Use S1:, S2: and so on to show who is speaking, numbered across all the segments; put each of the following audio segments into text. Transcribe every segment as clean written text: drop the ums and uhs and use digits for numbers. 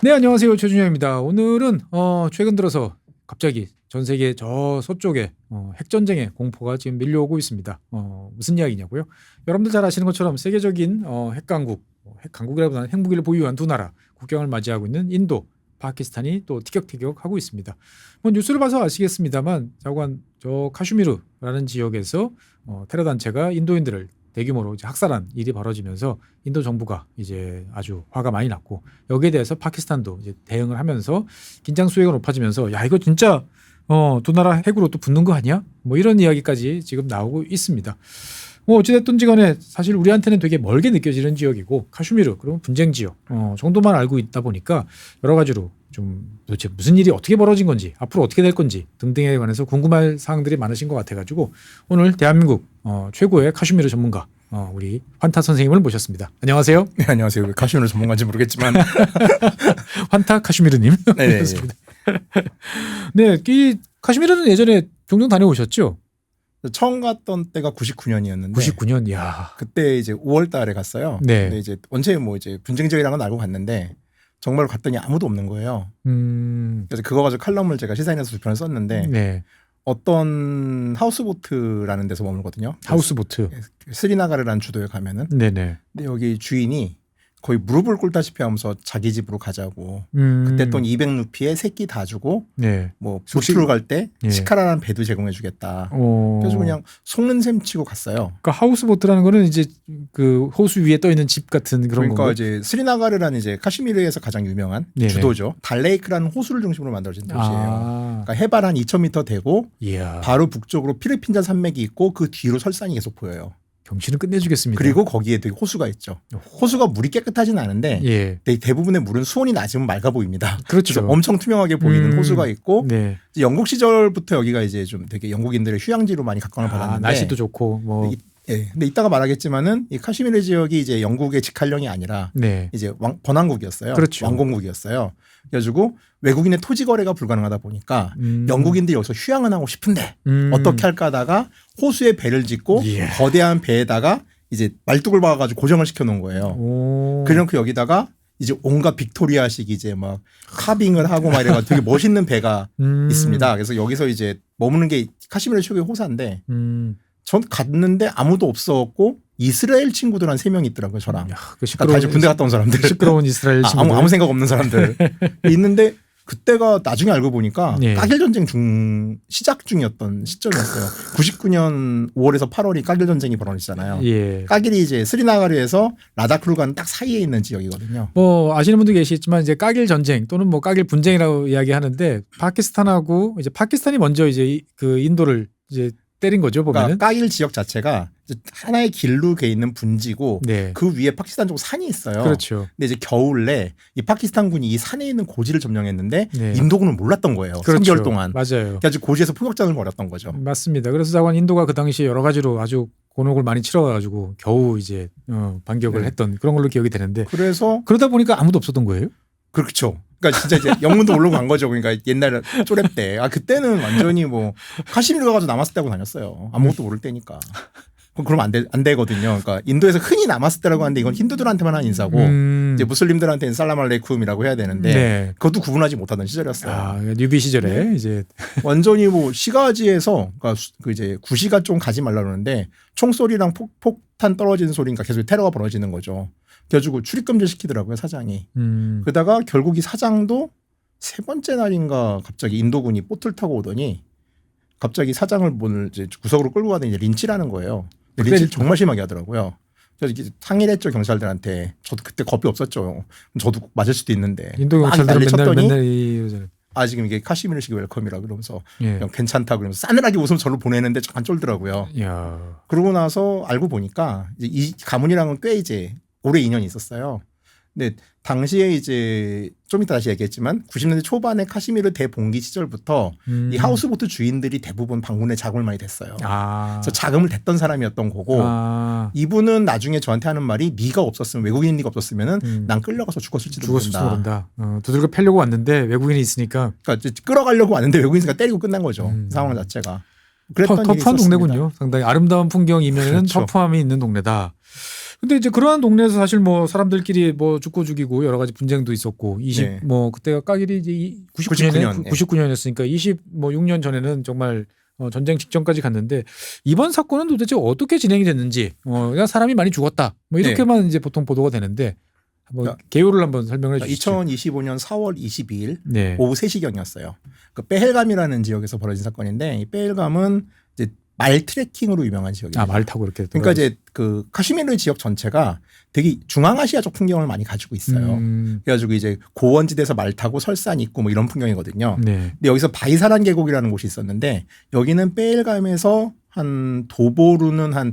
S1: 네, 안녕하세요. 최준영입니다. 오늘은 최근 들어서 갑자기 전 세계 저 서쪽에 핵전쟁의 공포가 지금 밀려오고 있습니다. 무슨 이야기냐고요? 여러분들 잘 아시는 것처럼 세계적인 핵강국, 핵강국이라보다는 핵무기를 보유한 두 나라 국경을 맞이하고 있는 인도, 파키스탄이 또 티격태격하고 있습니다. 뭐 뉴스를 봐서 아시겠습니다만 자관 저 카슈미르라는 지역에서 테러 단체가 인도인들을 대규모로 이제 학살한 일이 벌어지면서 인도 정부가 이제 아주 화가 많이 났고 여기에 대해서 파키스탄도 이제 대응을 하면서 긴장 수위가 높아지면서 야 이거 진짜 두 나라 핵으로 또 붙는 거 아니야? 뭐 이런 이야기까지 지금 나오고 있습니다. 뭐 어찌됐든지 간에 사실 우리한테는 되게 멀게 느껴지는 지역이고 카슈미르 그러면 분쟁 지역 정도만 알고 있다 보니까 여러 가지로 좀 도대체 무슨 일이 어떻게 벌어진 건지 앞으로 어떻게 될 건지 등등에 관해서 궁금할 사항들이 많으신 것 같아가지고 오늘 대한민국 최고의 카슈미르 전문가 우리 환타 선생님을 모셨습니다. 안녕하세요.
S2: 네, 안녕하세요. 왜 카슈미르 전문가인지 모르겠지만
S1: 환타 카슈미르님.
S2: 네,
S1: 네, 이 카슈미르는 예전에 종종 다녀오셨죠?
S2: 처음 갔던 때가 99년이었는데
S1: 99년, 야.
S2: 그때 이제 5월달에 갔어요.
S1: 네.
S2: 근데 이제 언제 뭐 이제 분쟁 지역이라는 건 알고 갔는데 정말 갔더니 아무도 없는 거예요. 그래서 그거 가지고 칼럼을 제가 시사인에서 두 편을 썼는데
S1: 네.
S2: 어떤 하우스보트라는 데서 머물거든요.
S1: 하우스보트.
S2: 스리나가르라는 주도에 가면은.
S1: 네네.
S2: 근데 여기 주인이 거의 무릎을 꿇다시피 하면서 자기 집으로 가자고. 그때 돈 200루피에 새끼 다 주고
S1: 네.
S2: 뭐 부추를 갈 때
S1: 예.
S2: 시카라라는 배도 제공해 주겠다. 그래서 그냥 속는 셈 치고 갔어요.
S1: 그러니까 하우스보트라는 거는 이제 그 호수 위에 떠 있는 집 같은 그런
S2: 그러니까
S1: 건가요?
S2: 이제 스리나가르라는 이제 카슈미르에서 가장 유명한
S1: 네네.
S2: 주도죠. 달레이크라는 호수를 중심으로 만들어진 도시예요.
S1: 아.
S2: 그러니까 해발 한 2,000m 되고
S1: 이야.
S2: 바로 북쪽으로 피르핀자 산맥이 있고 그 뒤로 설산이 계속 보여요.
S1: 경치는 끝내주겠습니다.
S2: 그리고 거기에 되게 호수가 있죠. 호수가 물이 깨끗하진 않은데
S1: 예.
S2: 대부분의 물은 수온이 낮으면 맑아 보입니다.
S1: 그렇죠.
S2: 그래서 엄청 투명하게 보이는 호수가 있고
S1: 네.
S2: 이제 영국 시절부터 여기가 이제 좀 되게 영국인들의 휴양지로 많이 각광을 받았는데
S1: 날씨도 좋고 뭐.
S2: 예. 근데 이따가 말하겠지만은 이 카슈미르 지역이 이제 영국의 직할령이 아니라
S1: 네.
S2: 이제 번왕국이었어요.
S1: 그렇죠.
S2: 왕공국이었어요. 그래가지고 외국인의 토지 거래가 불가능하다 보니까 영국인들이 여기서 휴양을 하고 싶은데 어떻게 할까 하다가 호수에 배를 짓고
S1: 예.
S2: 거대한 배에다가 이제 말뚝을 박아가지고 고정을 시켜놓은 거예요. 그래놓고 여기다가 이제 온갖 빅토리아식 이제 막 카빙을 하고 막 이래가지고 되게 멋있는 배가 있습니다. 그래서 여기서 이제 머무는 게 카슈미르 최고의 호사인데 전 갔는데 아무도 없었고 이스라엘 친구들 한 3명 있더라고요, 저랑.
S1: 야, 그
S2: 다
S1: 시끄러운
S2: 이제 군대 갔다 온 사람들.
S1: 시끄러운 이스라엘 친구들.
S2: 아무 생각 없는 사람들. 있는데 그때가 나중에 알고 보니까
S1: 예.
S2: 까길 전쟁 시작 중이었던 시점이었어요. 99년 5월에서 8월이 까길 전쟁이 벌어지잖아요.
S1: 예.
S2: 까길이 이제 스리나가르에서 라다크로 가는 딱 사이에 있는 지역이거든요.
S1: 뭐 아시는 분도 계시겠지만 이제 까길 전쟁 또는 뭐 까길 분쟁이라고 이야기하는데 파키스탄하고 이제 파키스탄이 먼저 이제 그 인도를 이제 때린 거죠 보면은.
S2: 그러니까 까길 지역 자체가 하나의 길로 돼 있는 분지고
S1: 네.
S2: 그 위에 파키스탄 쪽 산이 있어요.
S1: 그렇죠.
S2: 근데 이제 겨울에 이 파키스탄군이 이 산에 있는 고지를 점령했는데
S1: 네.
S2: 인도군은 몰랐던 거예요.
S1: 그렇죠.
S2: 3개월 동안.
S1: 맞아요.
S2: 그래서 고지에서 포격전을 벌였던 거죠.
S1: 맞습니다. 그래서 자관 인도가 그 당시에 여러 가지로 아주 곤혹을 많이 치러가지고 겨우 이제 반격을
S2: 네.
S1: 했던 그런 걸로 기억이 되는데
S2: 그래서
S1: 그러다 보니까 아무도 없었던 거예요?
S2: 그렇죠. 그러니까 진짜 이제 영문도 모르고 간 거죠. 그러니까 옛날 쪼렙 때. 그때는 완전히 뭐 카시미르 가가지고 남았을 때하고 다녔어요. 아무것도 모를 때니까. 그럼 안 되거든요. 그러니까 인도에서 흔히 남았을 때라고 하는데 이건 힌두들한테만 한 인사고 이제 무슬림들한테는 살람 알레이쿰이라고 해야 되는데
S1: 네.
S2: 그것도 구분하지 못하던 시절이었어요.
S1: 뉴비 시절에
S2: 네.
S1: 이제
S2: 완전히 뭐 시가지에서 그러니까 그 이제 구시가 좀 가지 말라 그러는데 총소리랑 폭탄 떨어지는 소리니까 계속 테러가 벌어지는 거죠. 그래가지고 출입금지 시키더라고요, 사장이. 그러다가 결국 이 사장도 3번째 날인가 갑자기 인도군이 보트를 타고 오더니 갑자기 사장을 오늘 이제 구석으로 끌고 가더니 이제 린치라는 거예요. 린치를 정말 심하게 하더라고요. 그래서 이게 상의를 했죠, 경찰들한테. 저도 그때 겁이 없었죠. 저도 맞을 수도 있는데.
S1: 인도 경찰들은 맨날 이러잖아요.
S2: 지금 이게 카시미르식 웰컴이라 그러면서
S1: 예.
S2: 그냥 괜찮다 그러면서 싸늘하게 웃으면서 저를 보내는데 안 쫄더라고요.
S1: 야.
S2: 그러고 나서 알고 보니까 이제 이 가문이랑은 꽤 이제 오래 인연이 있었어요. 근데 당시에 이제 좀 이따 다시 얘기했지만 90년대 초반에 카시미르 대봉기 시절부터 이 하우스보트 주인들이 대부분 방문에 자금을 많이 댔어요. 그래서 자금을 댔던 사람이었던 거고 이분은 나중에 저한테 하는 말이 네가 없었으면 외국인이 없었으면은 난 끌려가서 죽었을지도
S1: 모른다. 두들겨 패려고 왔는데 외국인이 있으니까.
S2: 그러니까 끌어가려고 왔는데 외국인이 있으니까 때리고 끝난 거죠. 상황 자체가.
S1: 터프한 동네군요. 상당히 아름다운 풍경이면은
S2: 그렇죠.
S1: 터프함이 있는 동네다. 근데 이제 그러한 동네에서 사실 뭐 사람들끼리 뭐 죽고 죽이고 여러 가지 분쟁도 있었고
S2: 네.
S1: 뭐 그때가 까길이 이제
S2: 99년,
S1: 99년이었으니까 26년 전에는 정말 전쟁 직전까지 갔는데 이번 사건은 도대체 어떻게 진행이 됐는지 그냥 사람이 많이 죽었다 뭐 이렇게만 이제 보통 보도가 되는데 뭐 개요를 한번 설명해 주시죠.
S2: 2025년 4월 22일
S1: 네.
S2: 오후 3시경이었어요. 그 빼헬감이라는 지역에서 벌어진 사건인데 이 빼헬감은 이제 말 트레킹으로 유명한 지역이에요.
S1: 말 타고 이렇게.
S2: 그러니까 이제 그 카슈미르 지역 전체가 되게 중앙아시아적 풍경을 많이 가지고 있어요. 그래가지고 이제 고원지대에서 말 타고 설산 있고 뭐 이런 풍경이거든요.
S1: 네.
S2: 근데 여기서 바이사란 계곡이라는 곳이 있었는데 여기는 빼헬감에서 한 도보로는 한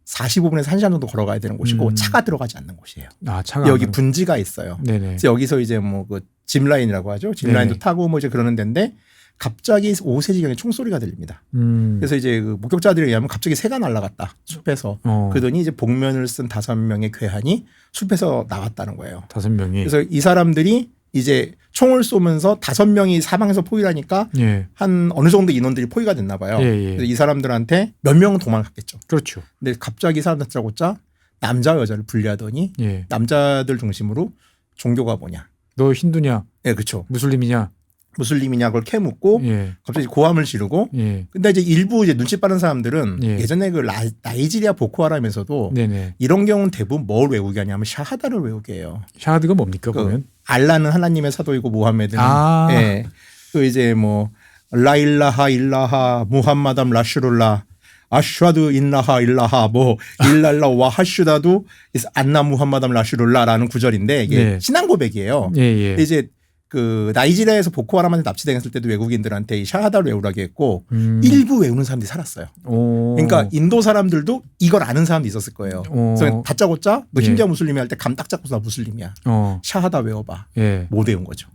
S2: 45분에서 1시간 정도 걸어가야 되는 곳이고 차가 들어가지 않는 곳이에요.
S1: 차가
S2: 여기 분지가 있어요.
S1: 네네.
S2: 그래서 여기서 이제 뭐 그 짚라인이라고 하죠. 짚라인도
S1: 네네.
S2: 타고 뭐 이제 그러는 데인데 갑자기 오후 3시경에 총소리가 들립니다. 그래서 이제 그 목격자들에 의하면 갑자기 새가 날아갔다 숲에서. 그러더니 이제 복면을 쓴 5명의 괴한이 숲에서 나왔다는 거예요.
S1: 5명이.
S2: 그래서 이 사람들이 이제 총을 쏘면서 5명이 사망해서 포위하니까
S1: 예.
S2: 한 어느 정도 인원들이 포위가 됐나 봐요. 그래서 이 사람들한테 몇 명은 도망갔겠죠.
S1: 그렇죠.
S2: 근데 갑자기 사람들 짜고짜 남자와 여자를 분리하더니 남자들 중심으로 종교가 뭐냐.
S1: 너 힌두냐?
S2: 네, 그렇죠.
S1: 무슬림이냐?
S2: 무슬림이냐 그걸 캐묻고 갑자기 고함을 지르고 근데 이제 일부 이제 눈치 빠른 사람들은 예전에 그 나이지리아 보코하람에서도 이런 경우는 대부분 뭘 외우게 하냐면 샤하다를 외우게 해요.
S1: 샤하드가 뭡니까 보면?
S2: 알라는 하나님의 사도이고 무함메드는 그 이제 뭐 라일라하 일라하 무함마담 라슈룰라 아슈아드 인라하 일라하 뭐 일랄라 와 하슈다도 안나 무함마담 라슈룰라라는 구절인데 이게 신앙 고백이에요. 이제 그 나이지리아에서 보코하람한테 납치당했을 때도 외국인들한테 이 샤하다를 외우라고 했고 일부 외우는 사람들이 살았어요. 그러니까 인도 사람들도 이걸 아는 사람도 있었을 거예요. 그래서 다짜고짜 너 힌두야 무슬림이 할 때 감 딱 잡고서 나 무슬림이야. 샤하다 외워봐. 못 외운 거죠.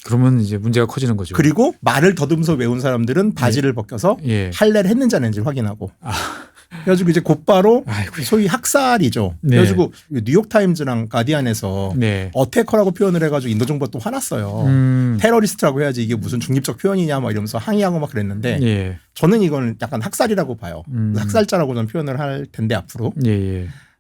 S1: 그러면 이제 문제가 커지는 거죠.
S2: 그리고 말을 더듬어서 외운 사람들은 바지를 벗겨서 할례를 했는지 안 했는지 확인하고. 그래가지고 이제 곧바로 소위 학살이죠. 그래가지고 뉴욕타임즈랑 가디안에서 어태커라고 표현을 해가지고 인도 정부가 또 화났어요. 테러리스트라고 해야지 이게 무슨 중립적 표현이냐 막 이러면서 항의하고 막 그랬는데 저는 이건 약간 학살이라고 봐요. 학살자라고 저는 표현을 할 텐데 앞으로.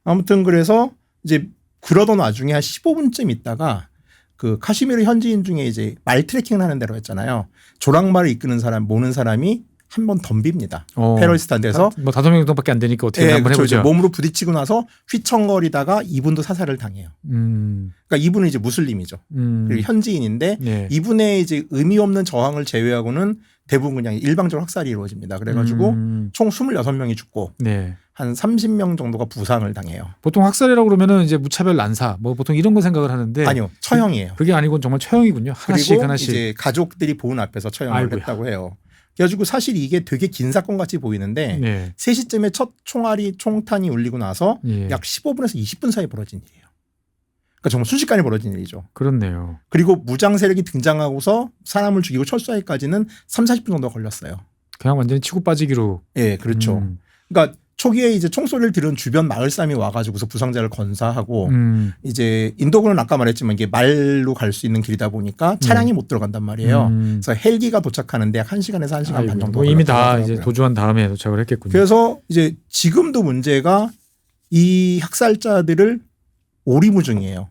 S2: 아무튼 그래서 이제 그러던 와중에 한 15분쯤 있다가 그 카시미르 현지인 중에 이제 말 트래킹을 하는 데로 했잖아요. 조랑말을 이끄는 사람, 모는 사람이 한 번 덤빕니다. 테러리스트한테서
S1: 뭐 5명 정도밖에 안 되니까 어떻게 한번 해보자.
S2: 몸으로 부딪히고 나서 휘청거리다가 이분도 사살을 당해요. 그러니까 이분은 이제 무슬림이죠. 그리고 현지인인데 이분의 이제 의미 없는 저항을 제외하고는 대부분 그냥 일방적으로 학살이 이루어집니다. 그래가지고 총 26명이 죽고 한 30명 정도가 부상을 당해요.
S1: 보통 학살이라고 그러면은 이제 무차별 난사 뭐 보통 이런 거 생각을 하는데
S2: 아니요, 처형이에요.
S1: 그게 아니고 정말 처형이군요. 하나씩
S2: 그리고
S1: 하나씩.
S2: 이제 가족들이 보는 앞에서 처형을 했다고 해요. 그래가지고 사실 이게 되게 긴 사건 같이 보이는데 3시쯤에 첫 총탄이 울리고 나서 약 15분에서 20분 사이 벌어진 일이에요. 그러니까 정말 순식간에 벌어진 일이죠.
S1: 그렇네요.
S2: 그리고 무장 세력이 등장하고서 사람을 죽이고 철수하기까지는 30, 40분 정도 걸렸어요.
S1: 그냥 완전히 치고 빠지기로.
S2: 예, 그렇죠. 그러니까 초기에 이제 총소리를 들은 주변 마을 사람이 와가지고서 부상자를 건사하고 이제 인도군은 아까 말했지만 이게 말로 갈 수 있는 길이다 보니까 차량이 못 들어간단 말이에요. 그래서 헬기가 도착하는데 약 1시간에서 1시간 반 정도.
S1: 뭐 이미 다 이제 도주한 다음에 도착을 했겠군요.
S2: 그래서 이제 지금도 문제가 이 학살자들을 오리무중이에요.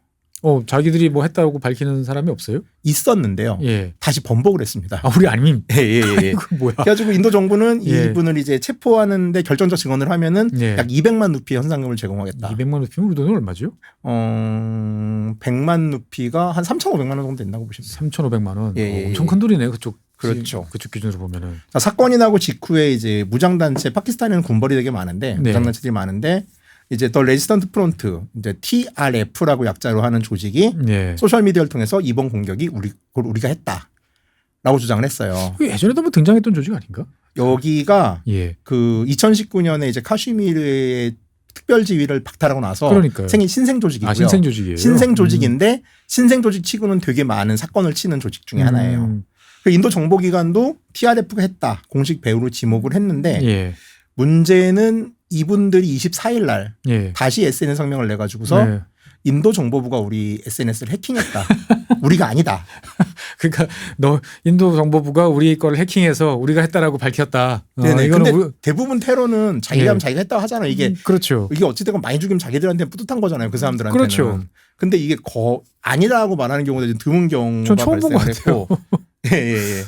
S1: 자기들이 뭐 했다고 밝히는 사람이 없어요?
S2: 있었는데요. 다시 번복을 했습니다.
S1: 우리 아님.
S2: 예.
S1: 뭐야?
S2: 그래가지고 인도 정부는 이분을 이제 체포하는데 결정적 증언을 하면은 약 200만 루피 현상금을 제공하겠다.
S1: 200만 루피면 우리 돈은 얼마죠?
S2: 100만 루피가 한 3,500만 원 정도 된다고 보시면 돼요.
S1: 3,500만 원. 엄청 큰 돈이네 그쪽.
S2: 그렇죠.
S1: 그쪽 기준으로 보면은.
S2: 자, 사건이 나고 직후에 이제 무장단체 파키스탄에는 군벌이 되게 많은데 무장단체들이 많은데. 이제 더 레지스턴트 프론트, 이제 TRF라고 약자로 하는 조직이 소셜 미디어를 통해서 이번 공격이 우리가 했다라고 주장을 했어요.
S1: 예전에도 한번 등장했던 조직 아닌가?
S2: 여기가 그 2019년에 이제 카슈미르의 특별 지위를 박탈하고 나서 생긴 신생 조직이고요.
S1: 신생 조직이에요.
S2: 신생 조직인데 신생 조직 치고는 되게 많은 사건을 치는 조직 중에 하나예요. 인도 정보기관도 TRF가 했다 공식 배우로 지목을 했는데 문제는 이분들이 24일 날 다시 SNS 성명을 내가지고서 인도 정보부가 우리 SNS를 해킹했다. 우리가 아니다.
S1: 그러니까 너 인도 정보부가 우리 거를 해킹해서 우리가 했다라고 밝혔다.
S2: 네네.
S1: 이거는
S2: 근데 대부분 테러는 자기가
S1: 네.
S2: 하면 자기가 했다고 하잖아요. 이게
S1: 그렇죠.
S2: 어찌됐건 많이 죽이면 자기들한테는 뿌듯한 거잖아요. 그 사람들한테는.
S1: 그렇죠.
S2: 근데 이게 아니라고 말하는 경우가 좀 드문 경우가
S1: 전 처음 본 것 같아요.
S2: 예.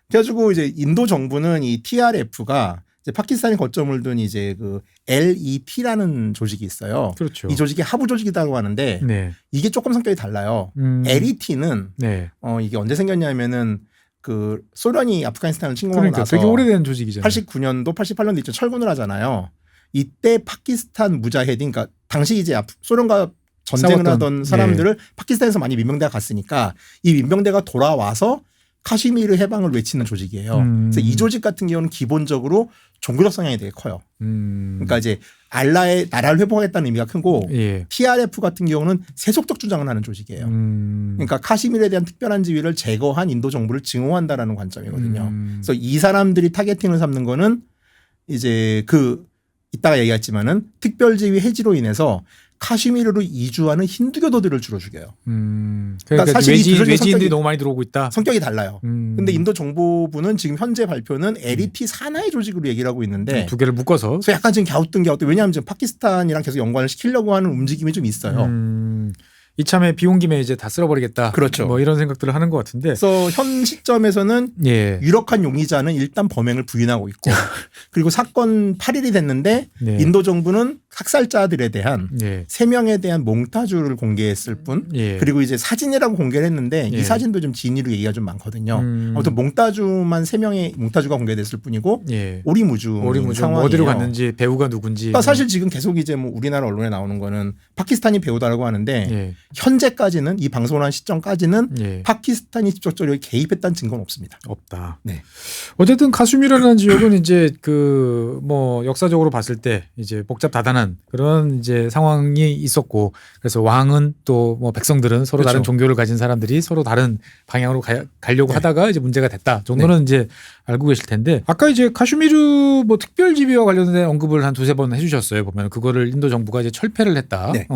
S2: 그래가지고 이제 인도 정부는 이 TRF가 이제 파키스탄이 거점을 둔 이제 그 LET라는 조직이 있어요.
S1: 그렇죠.
S2: 이 조직이 하부 조직이라고 하는데
S1: 네.
S2: 이게 조금 성격이 달라요. LET는
S1: 네.
S2: 이게 언제 생겼냐면은 그 소련이 아프가니스탄을 침공하고
S1: 그러니까
S2: 나서
S1: 되게 오래된 조직이잖아요.
S2: 89년도, 88년도 이때 철군을 하잖아요. 이때 파키스탄 무자헤딘, 그러니까 당시 이제 소련과 전쟁을
S1: 싸웠던,
S2: 하던 사람들을 파키스탄에서 많이 민병대가 갔으니까 이 민병대가 돌아와서 카시미르 해방을 외치는 조직이에요. 그래서 이 조직 같은 경우는 기본적으로 종교적 성향이 되게 커요. 그러니까 이제 알라의 나라를 회복하겠다는 의미가 크고
S1: 예.
S2: TRF 같은 경우는 세속적 주장을 하는 조직이에요. 그러니까 카시미르에 대한 특별한 지위를 제거한 인도 정부를 증오한다라는 관점이거든요. 그래서 이 사람들이 타겟팅을 삼는 거는 이제 이따가 얘기했지만은 특별지위 해지로 인해서 카시미르로 이주하는 힌두교도들을 주로 죽여요.
S1: 그러니까
S2: 사실 이 두
S1: 외지인들이 너무 많이 들어오고 있다.
S2: 성격이 달라요. 근데 인도 정보부는 지금 현재 발표는 LET 산하의 조직으로 얘기를 하고 있는데
S1: 두 개를 묶어서.
S2: 그래서 약간 지금 갸우뚱. 왜냐하면 지금 파키스탄이랑 계속 연관을 시키려고 하는 움직임이 좀 있어요.
S1: 이참에 비 온 김에 이제 다 쓸어버리겠다.
S2: 그렇죠.
S1: 뭐 이런 생각들을 하는 것 같은데.
S2: 그래서 현 시점에서는
S1: 예.
S2: 유력한 용의자는 일단 범행을 부인하고 있고 그리고 사건 8일이 됐는데
S1: 네.
S2: 인도 정부는 학살자들에 대한
S1: 예.
S2: 3명에 대한 몽타주를 공개했을 뿐
S1: 예.
S2: 그리고 이제 사진이라고 공개를 했는데
S1: 예.
S2: 이 사진도 좀 진위로 얘기가 좀 많거든요. 아무튼 몽타주만 3명의 몽타주가 공개됐을 뿐이고
S1: 예.
S2: 오리무중 상황이에요.
S1: 어디로 갔는지 배우가 누군지.
S2: 그러니까 사실 지금 계속 이제 뭐 우리나라 언론에 나오는 거는 파키스탄이 배우다라고 하는데
S1: 예.
S2: 현재까지는 이 방송을 한 시점까지는
S1: 예.
S2: 파키스탄이 직접적으로 개입했다는 증거는 없습니다.
S1: 없다.
S2: 네.
S1: 어쨌든 카슈미르라는 지역은 이제 뭐 역사적으로 봤을 때 이제 복잡다단한 그런 이제 상황이 있었고 그래서 왕은 또 뭐 백성들은 서로
S2: 그렇죠.
S1: 다른 종교를 가진 사람들이 서로 다른 방향으로 가려고
S2: 네.
S1: 하다가 이제 문제가 됐다 정도는 이제 알고 계실 텐데 아까 이제 카슈미르 뭐 특별지위와 관련된 언급을 한 두세 번 해주셨어요. 보면 그거를 인도 정부가 이제 철폐를 했다.
S2: 네.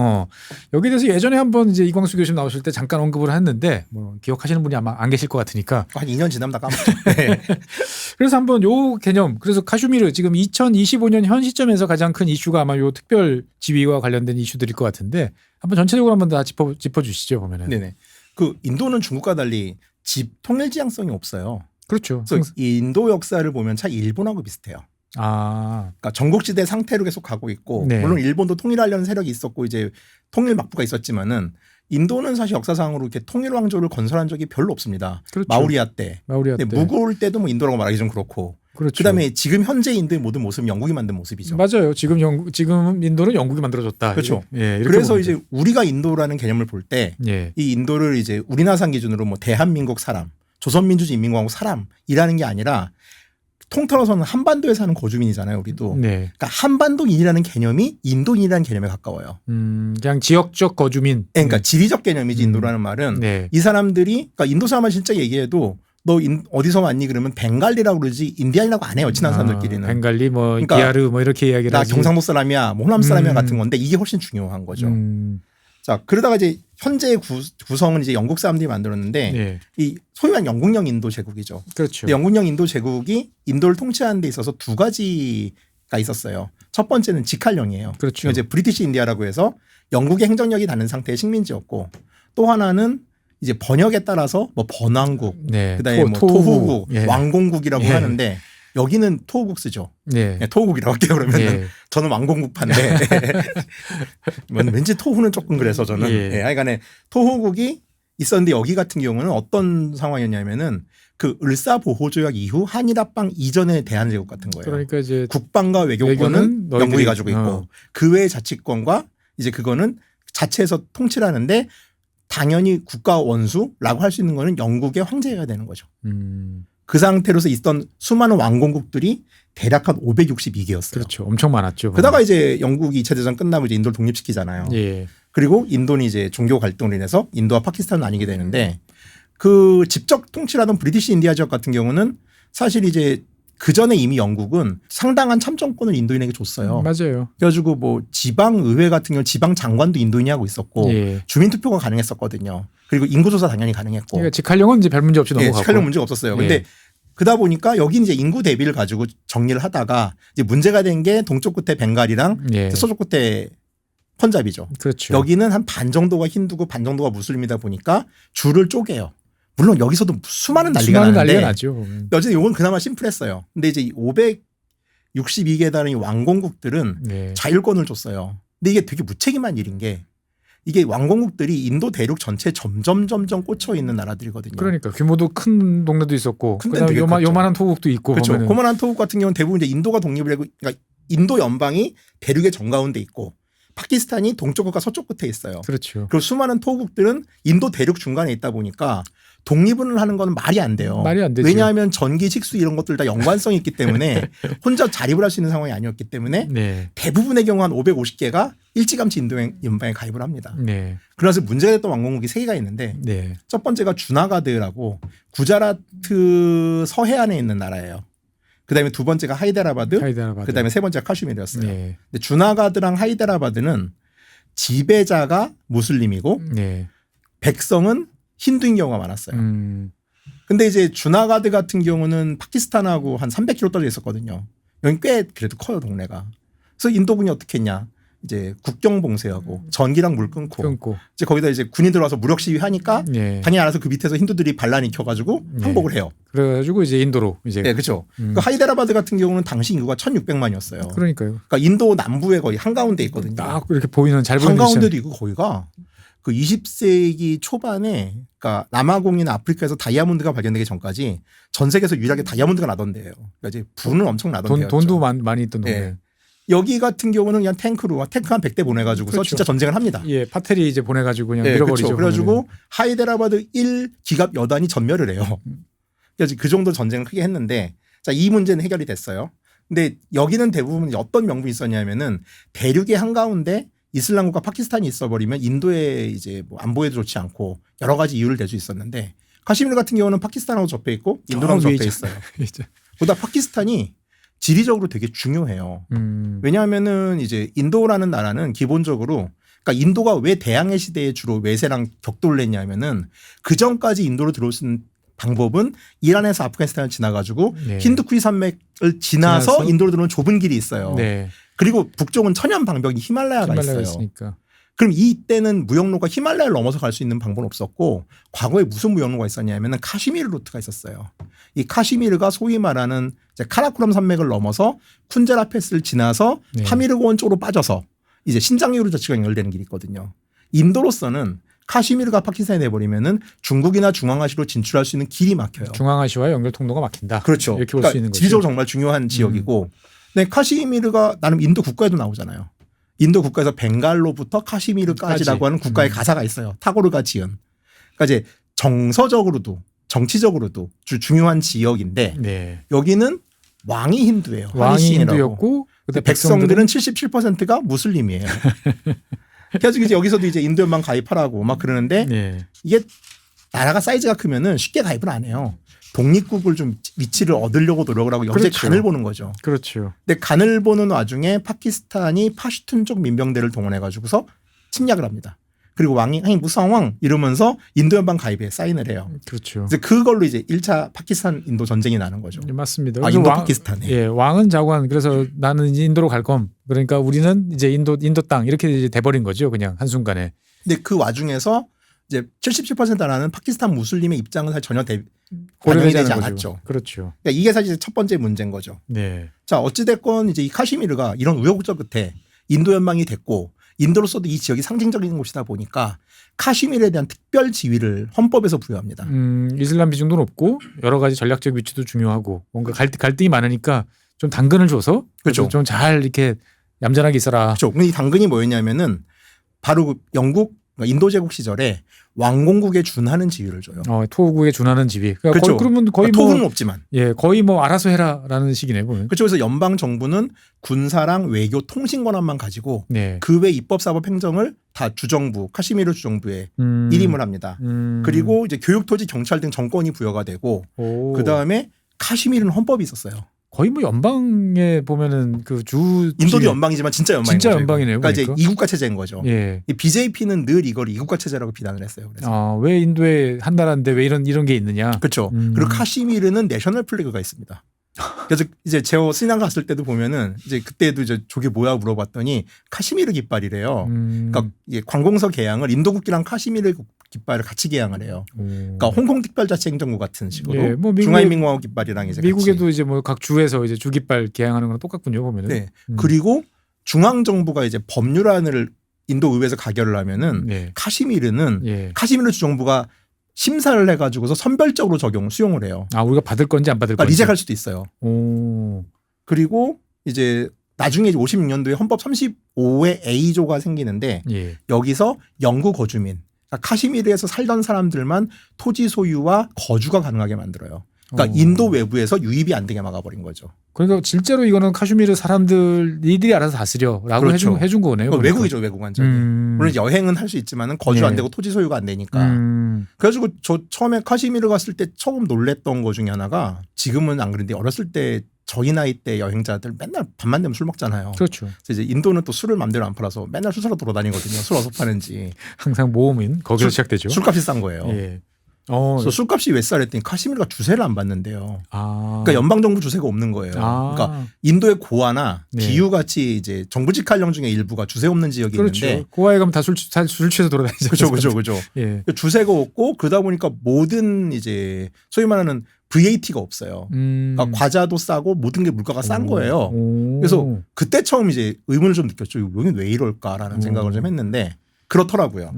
S1: 여기에 대해서 예전에 한번 이제 이광수 교수님 나오실 때 잠깐 언급을 했는데 뭐 기억하시는 분이 아마 안 계실 것 같으니까
S2: 한 2년 지나면 다 까먹죠. 네.
S1: 그래서 한번 요 개념 그래서 카슈미르 지금 2025년 현 시점에서 가장 큰 이슈가 아마 요 특별 지위와 관련된 이슈들일 것 같은데 한번 전체적으로 한번 다 짚어주시죠 보면은.
S2: 네네. 인도는 중국과 달리 통일 지향성이 없어요.
S1: 그렇죠.
S2: 그래서 인도 역사를 보면 차 일본하고 비슷해요. 그러니까 전국지대 상태로 계속 가고 있고
S1: 네.
S2: 물론 일본도 통일하려는 세력이 있었고 이제 통일 막부가 있었지만은 인도는 사실 역사상으로 이렇게 통일 왕조를 건설한 적이 별로 없습니다.
S1: 그렇죠.
S2: 마우리아 때.
S1: 때.
S2: 무고올 때도 뭐 인도라고 말하기 좀 그렇고.
S1: 그렇죠.
S2: 그다음에 지금 현재 인도의 모든 모습은 영국이 만든 모습이죠.
S1: 맞아요. 지금 인도는 영국이 만들어줬다.
S2: 그렇죠.
S1: 예,
S2: 그래서 이제 우리가 인도라는 개념을 볼 때 이 인도를 이제 우리나라산 기준으로 뭐 대한민국 사람, 조선민주주의인민공화국 사람이라는 게 아니라 통틀어서는 한반도에 사는 거주민이잖아요, 우리도.
S1: 네.
S2: 그러니까 한반도인이라는 개념이 인도인이라는 개념에 가까워요.
S1: 그냥 지역적 거주민.
S2: 그러니까 지리적 개념이지 인도라는 말은
S1: 네.
S2: 이 사람들이 그러니까 인도 사람은 진짜 얘기해도 너 어디서 왔니 그러면 벵갈리라고 그러지 인디안이라고 안 해요. 친한 사람들끼리는.
S1: 벵갈리 뭐
S2: 그러니까
S1: 기아르 뭐 이렇게 이야기를
S2: 나
S1: 하지.
S2: 경상도 사람이야, 뭐 호남 사람이야 같은 건데 이게 훨씬 중요한 거죠. 자, 그러다가 이제 현재 구성은 이제 영국 사람들이 만들었는데
S1: 네.
S2: 이 소유한 영국령 인도 제국이죠.
S1: 그렇죠.
S2: 근데 영국령 인도 제국이 인도를 통치하는 데 있어서 두 가지가 있었어요. 첫 번째는 직할령이에요.
S1: 그렇죠.
S2: 이제 브리티시 인디아라고 해서 영국의 행정력이 닿는 상태의 식민지였고 또 하나는 이제 번역에 따라서 뭐 번왕국,
S1: 네.
S2: 그다음에 뭐 토후국,
S1: 예.
S2: 왕공국이라고 하는데 여기는 토후국 쓰죠.
S1: 네.
S2: 네, 토후국이라고 할게요. 그러면
S1: 예.
S2: 저는 왕공국파인데 왠지 토후는 조금 그래서 저는
S1: 예.
S2: 하여간에 토후국이 있었는데 여기 같은 경우는 어떤 상황이었냐면은 그 을사보호조약 이후 한일합방 이전의 대한제국 같은 거예요.
S1: 그러니까 이제
S2: 국방과 외교권은
S1: 너희들이-
S2: 영국이 가지고 있고 그 외의 자치권과 이제 그거는 자체에서 통치를 하는데 당연히 국가 원수라고 할 수 있는 거는 영국의 황제가 되는 거죠. 그 상태로서 있던 수많은 왕공국들이 대략 한 562개였어요.
S1: 그렇죠. 엄청 많았죠.
S2: 그러다가 이제 영국이 2차 대전 끝나고 이제 인도를 독립시키잖아요.
S1: 예.
S2: 그리고 인도는 이제 종교 갈등으로 인해서 인도와 파키스탄은 나뉘게 되는데 그 직접 통치하던 브리티시 인디아 지역 같은 경우는 사실 이제 그 전에 이미 영국은 상당한 참정권을 인도인에게 줬어요.
S1: 맞아요.
S2: 그래가지고 뭐 지방 의회 같은 경우 지방 장관도 인도인이 하고 있었고
S1: 예.
S2: 주민 투표가 가능했었거든요. 그리고 인구조사 당연히 가능했고.
S1: 그러니까 직할령은 이제 별 문제 없이 넘어가고.
S2: 직할령 문제가 없었어요. 근데 그러다 보니까 여기 이제 인구 대비를 가지고 정리를 하다가 이제 문제가 된 게 동쪽 끝에 벵갈이랑 서쪽 끝에 펀잡이죠.
S1: 그렇죠.
S2: 여기는 한 반 정도가 힌두고 반 정도가 무슬림이다 보니까 줄을 쪼개요. 물론 여기서도 수많은 난리가 나는데
S1: 나죠.
S2: 어쨌든 이건 그나마 심플했어요. 근데 이제 562개에 달하는 왕공국들은 자율권을 줬어요. 근데 이게 되게 무책임한 일인 게 이게 왕공국들이 인도 대륙 전체에 점점 꽂혀 있는 나라들이거든요.
S1: 그러니까 규모도 큰 동네도 있었고 그다음에 요만한 토국도 있고.
S2: 그렇죠. 요만한 토국 같은 경우는 대부분 이제 인도가 독립을 하고 그러니까 인도 연방이 대륙의 정가운데 있고 파키스탄이 동쪽 끝과 서쪽 끝에 있어요.
S1: 그렇죠.
S2: 그리고 수많은 토국들은 인도 대륙 중간에 있다 보니까 독립을 하는 건 말이 안 돼요.
S1: 말이 안 되죠.
S2: 왜냐하면 전기, 식수 이런 것들 다 연관성이 있기 때문에 혼자 자립을 할 수 있는 상황이 아니었기 때문에 대부분의 경우 한 550개가 일찌감치 인도 연방에 가입을 합니다. 그래서 문제가 됐던 왕공국이 3개가 있는데 첫 번째가 주나가드라고 구자라트 서해안에 있는 나라예요. 그다음에 두 번째가 하이데라바드. 그다음에 세 번째가 카슈미르였어요. 근데 주나가드랑 하이데라바드는 지배자가 무슬림이고 백성은 힌두인 경우가 많았어요. 근데 이제 주나가드 같은 경우는 파키스탄하고 한 300km 떨어져 있었거든요. 여기 꽤 그래도 커요, 동네가. 그래서 인도군이 어떻게 했냐. 이제 국경 봉쇄하고 전기랑 물 끊고 이제 거기다 이제 군인 들어와서 무력 시위하니까 당연히 알아서 그 밑에서 힌두들이 반란 익혀가지고 항복을 해요.
S1: 그래가지고 이제 인도로 이제.
S2: 그렇죠. 그 하이데라바드 같은 경우는 당시 인구가 1,600만이었어요.
S1: 그러니까요.
S2: 그러니까 인도 남부에 거의 한가운데 있거든요.
S1: 딱 이렇게 보이는 잘 보이는
S2: 한가운데도 있고 거기가 그 20세기 초반에 그러니까 남아공이나 아프리카에서 다이아몬드가 발견되기 전까지 전 세계에서 유일하게 다이아몬드가 나던데요. 그러니까 이제 부는 엄청 나던데요.
S1: 돈도 많이 있던 동네.
S2: 여기 같은 경우는 그냥 탱크 한 100대 보내가지고서 진짜 전쟁을 합니다.
S1: 파테리 이제 보내가지고 그냥 밀어버리죠.
S2: 그렇죠. 그래가지고 하이데라바드 1기갑 여단이 전멸을 해요. 그래서 그 정도 전쟁을 크게 했는데 자, 이 문제는 해결이 됐어요. 근데 여기는 대부분 어떤 명분이 있었냐면은 대륙의 한가운데 이슬람국가 파키스탄이 있어버리면 인도에 이제 뭐 안보에도 좋지 않고 여러 가지 이유를 댈 수 있었는데 카시미르 같은 경우는 파키스탄하고 접해 있고 인도랑 접해 있어요. 보다 파키스탄이 지리적으로 되게 중요해요. 왜냐하면은 이제 인도라는 나라는 기본적으로 그러니까 인도가 왜 대항해 시대에 주로 외세랑 격돌을 했냐면은 그 전까지 인도로 들어올 수 있는 방법은 이란에서 아프가니스탄을 지나가지고 힌두쿠이 산맥을 지나서 인도로 들어오는 좁은 길이 있어요. 그리고 북쪽은 천연 방벽이 히말라야가 있어요.
S1: 있으니까.
S2: 그럼 이때는 무역로가 히말라야를 넘어서 갈 수 있는 방법은 없었고 과거에 무슨 무역로가 있었냐면 카시미르 루트가 있었어요. 이 카시미르가 소위 말하는 이제 카라코람 산맥을 넘어서 쿤자라 패스를 지나서 파미르고원 쪽으로 빠져서 이제 신장유로 자치가 연결되는 길이 있거든요. 인도로서는 카시미르가 파키스탄에 내버리면은 중국이나 중앙아시아로 진출할 수 있는 길이 막혀요.
S1: 중앙아시아와 연결 통로가 막힌다.
S2: 그렇죠.
S1: 이렇게 볼 수 있는 거죠.
S2: 지리적으로 정말 중요한 지역이고 근데 카시미르가 나름 인도 국가에도 나오잖아요. 인도 국가에서 벵갈로부터 카시미르까지라고 하는 국가의 가사가 있어요. 타고르가 지은. 그러니까 이제 정서적으로도 정치적으로도 중요한 지역인데 여기는 왕이 힌두예요.
S1: 왕이 힌두였고
S2: 백성들은 77%가 무슬림이에요. 그래서 이제 여기서도 이제 인도 연방 가입하라고 막 그러는데 이게 나라가 사이즈가 크면은 쉽게 가입을 안 해요. 독립국을 좀 위치를 얻으려고 노력을 하고 여기에 간을 보는 거죠.
S1: 그렇죠.
S2: 근데 간을 보는 와중에 파키스탄이 파슈툰족 민병대를 동원해 가지고서 침략을 합니다. 그리고 왕이 무상왕 이러면서 인도 연방 가입에 사인을 해요.
S1: 그렇죠.
S2: 그래서 그걸로 이제 1차 파키스탄 인도 전쟁이 나는 거죠.
S1: 맞습니다.
S2: 인도 파키스탄에.
S1: 왕은 자관. 그래서 나는 인도로 갈 검. 그러니까 우리는 이제 인도 땅 이렇게 이제 돼버린 거죠. 그냥 한순간에.
S2: 근데 그 와중에서 이제 77%라는 파키스탄 무슬림의 입장은 사실 전혀 반영이 되지 않았죠.
S1: 그렇죠.
S2: 그러니까 이게 사실 첫 번째 문제인 거죠. 자, 어찌됐건 이제 이 카시미르가 이런 우여곡절 끝에 인도 연방이 됐고 인도로서도 이 지역이 상징적인 곳이다 보니까 카시미르에 대한 특별 지위를 헌법에서 부여합니다.
S1: 이슬람 비중도 높고 여러 가지 전략적 위치도 중요하고 뭔가 갈등이 많으니까 좀 당근을 줘서
S2: 그렇죠.
S1: 좀 잘 이렇게 얌전하게 있어라.
S2: 그렇죠. 근데 이 당근이 뭐였냐면은 바로 영국 인도 제국 시절에 왕공국에 준하는 지위를 줘요.
S1: 토국에 준하는 지위. 그러니까
S2: 그렇죠.
S1: 그러면 거의
S2: 토국은 없지만.
S1: 거의 알아서 해라라는 식이네 보면.
S2: 그렇죠. 그래서 연방 정부는 군사랑 외교 통신 권한만 가지고 그 외 입법 사법 행정을 다 주정부 카시미르 주정부에 일임을 합니다. 그리고 이제 교육 토지 경찰 등 정권이 부여가 되고 그 다음에 카시미르는 헌법이 있었어요.
S1: 거의 뭐 연방에 보면은 그 주
S2: 인도도 연방이지만 진짜 연방인
S1: 진짜
S2: 거죠.
S1: 연방이네요.
S2: 그러니까
S1: 보니까.
S2: 이제 이국가 체제인 거죠.
S1: 예.
S2: 이 BJP는 늘 이걸 이국가 체제라고 비난을 했어요. 그래서.
S1: 왜 인도에 한 나라인데 왜 이런 게 있느냐.
S2: 그렇죠. 그리고 카시미르는 내셔널 플래그가 있습니다. 그래서 이제 제가 스리랑카 갔을 때도 보면은 이제 그때도 이제 저게 뭐야 물어봤더니 카시미르 깃발이래요. 그러니까 이게 관공서 개항을 인도 국기랑 카시미르 깃발을 같이 개항을 해요. 그러니까 홍콩 특별자치 행정구 같은 식으로
S1: 예, 뭐
S2: 중화인민공화국 깃발이랑 이제
S1: 미국에도
S2: 같이.
S1: 이제 뭐 각 주에서 이제 주깃발 개항하는 거랑 똑같군요 보면은.
S2: 네. 그리고 중앙 정부가 이제 법률안을 인도 의회에서 가결을 하면은
S1: 예.
S2: 카시미르는
S1: 예.
S2: 카시미르 주정부가 심사를 해가지고서 선별적으로 수용을 해요.
S1: 우리가 받을 건지 안 받을
S2: 그러니까
S1: 건지.
S2: 리젝할 수도 있어요.
S1: 오.
S2: 그리고 이제 나중에 56년도에 헌법 35의 A조가 생기는데
S1: 예.
S2: 여기서 영구 거주민, 그러니까 카시미르에서 살던 사람들만 토지 소유와 거주가 가능하게 만들어요. 그러니까 인도 외부에서 유입이 안 되게 막아버린 거죠.
S1: 그러니까 실제로 이거는 카슈미르 사람들 니들이 알아서 다스려라고
S2: 그렇죠.
S1: 해준 거네요.
S2: 그러니까 외국이죠, 외국 완전히. 물론 여행은 할 수 있지만은 거주 안
S1: 네.
S2: 되고 토지 소유가 안 되니까. 그래가지고 저 처음에 카시미르 갔을 때 처음 놀랬던 거 중에 하나가 지금은 안 그런데 어렸을 때 저희 나이 때 여행자들 맨날 밤만 되면 술 먹잖아요.
S1: 그렇죠.
S2: 그래서 이제 인도는 또 술을 맘대로 안 팔아서 맨날 술 사러 돌아다니거든요. 술 어디서 파는지.
S1: 항상 모험인 거기서 시작되죠.
S2: 술값이 싼 거예요.
S1: 예.
S2: 그래서 술값이 왜 싸랬더니 카시미르가 주세를 안 받는데요. 그러니까 연방정부 주세가 없는 거예요. 그러니까 인도의 고아나
S1: 네.
S2: 기유 같이 이제 정부 직할령 중에 일부가 주세 없는 지역이
S1: 그렇죠.
S2: 있는데.
S1: 고아에 가면 다 술 취해서 돌아다니죠.
S2: 그렇죠.
S1: 예.
S2: 주세가 없고 그러다 보니까 모든 이제 소위 말하는 VAT가 없어요. 그러니까 과자도 싸고 모든 게 물가가 싼 거예요. 그래서 그때 처음 이제 의문을 좀 느꼈죠. 여긴 왜 이럴까라는 생각을 좀 했는데 그렇더라고요.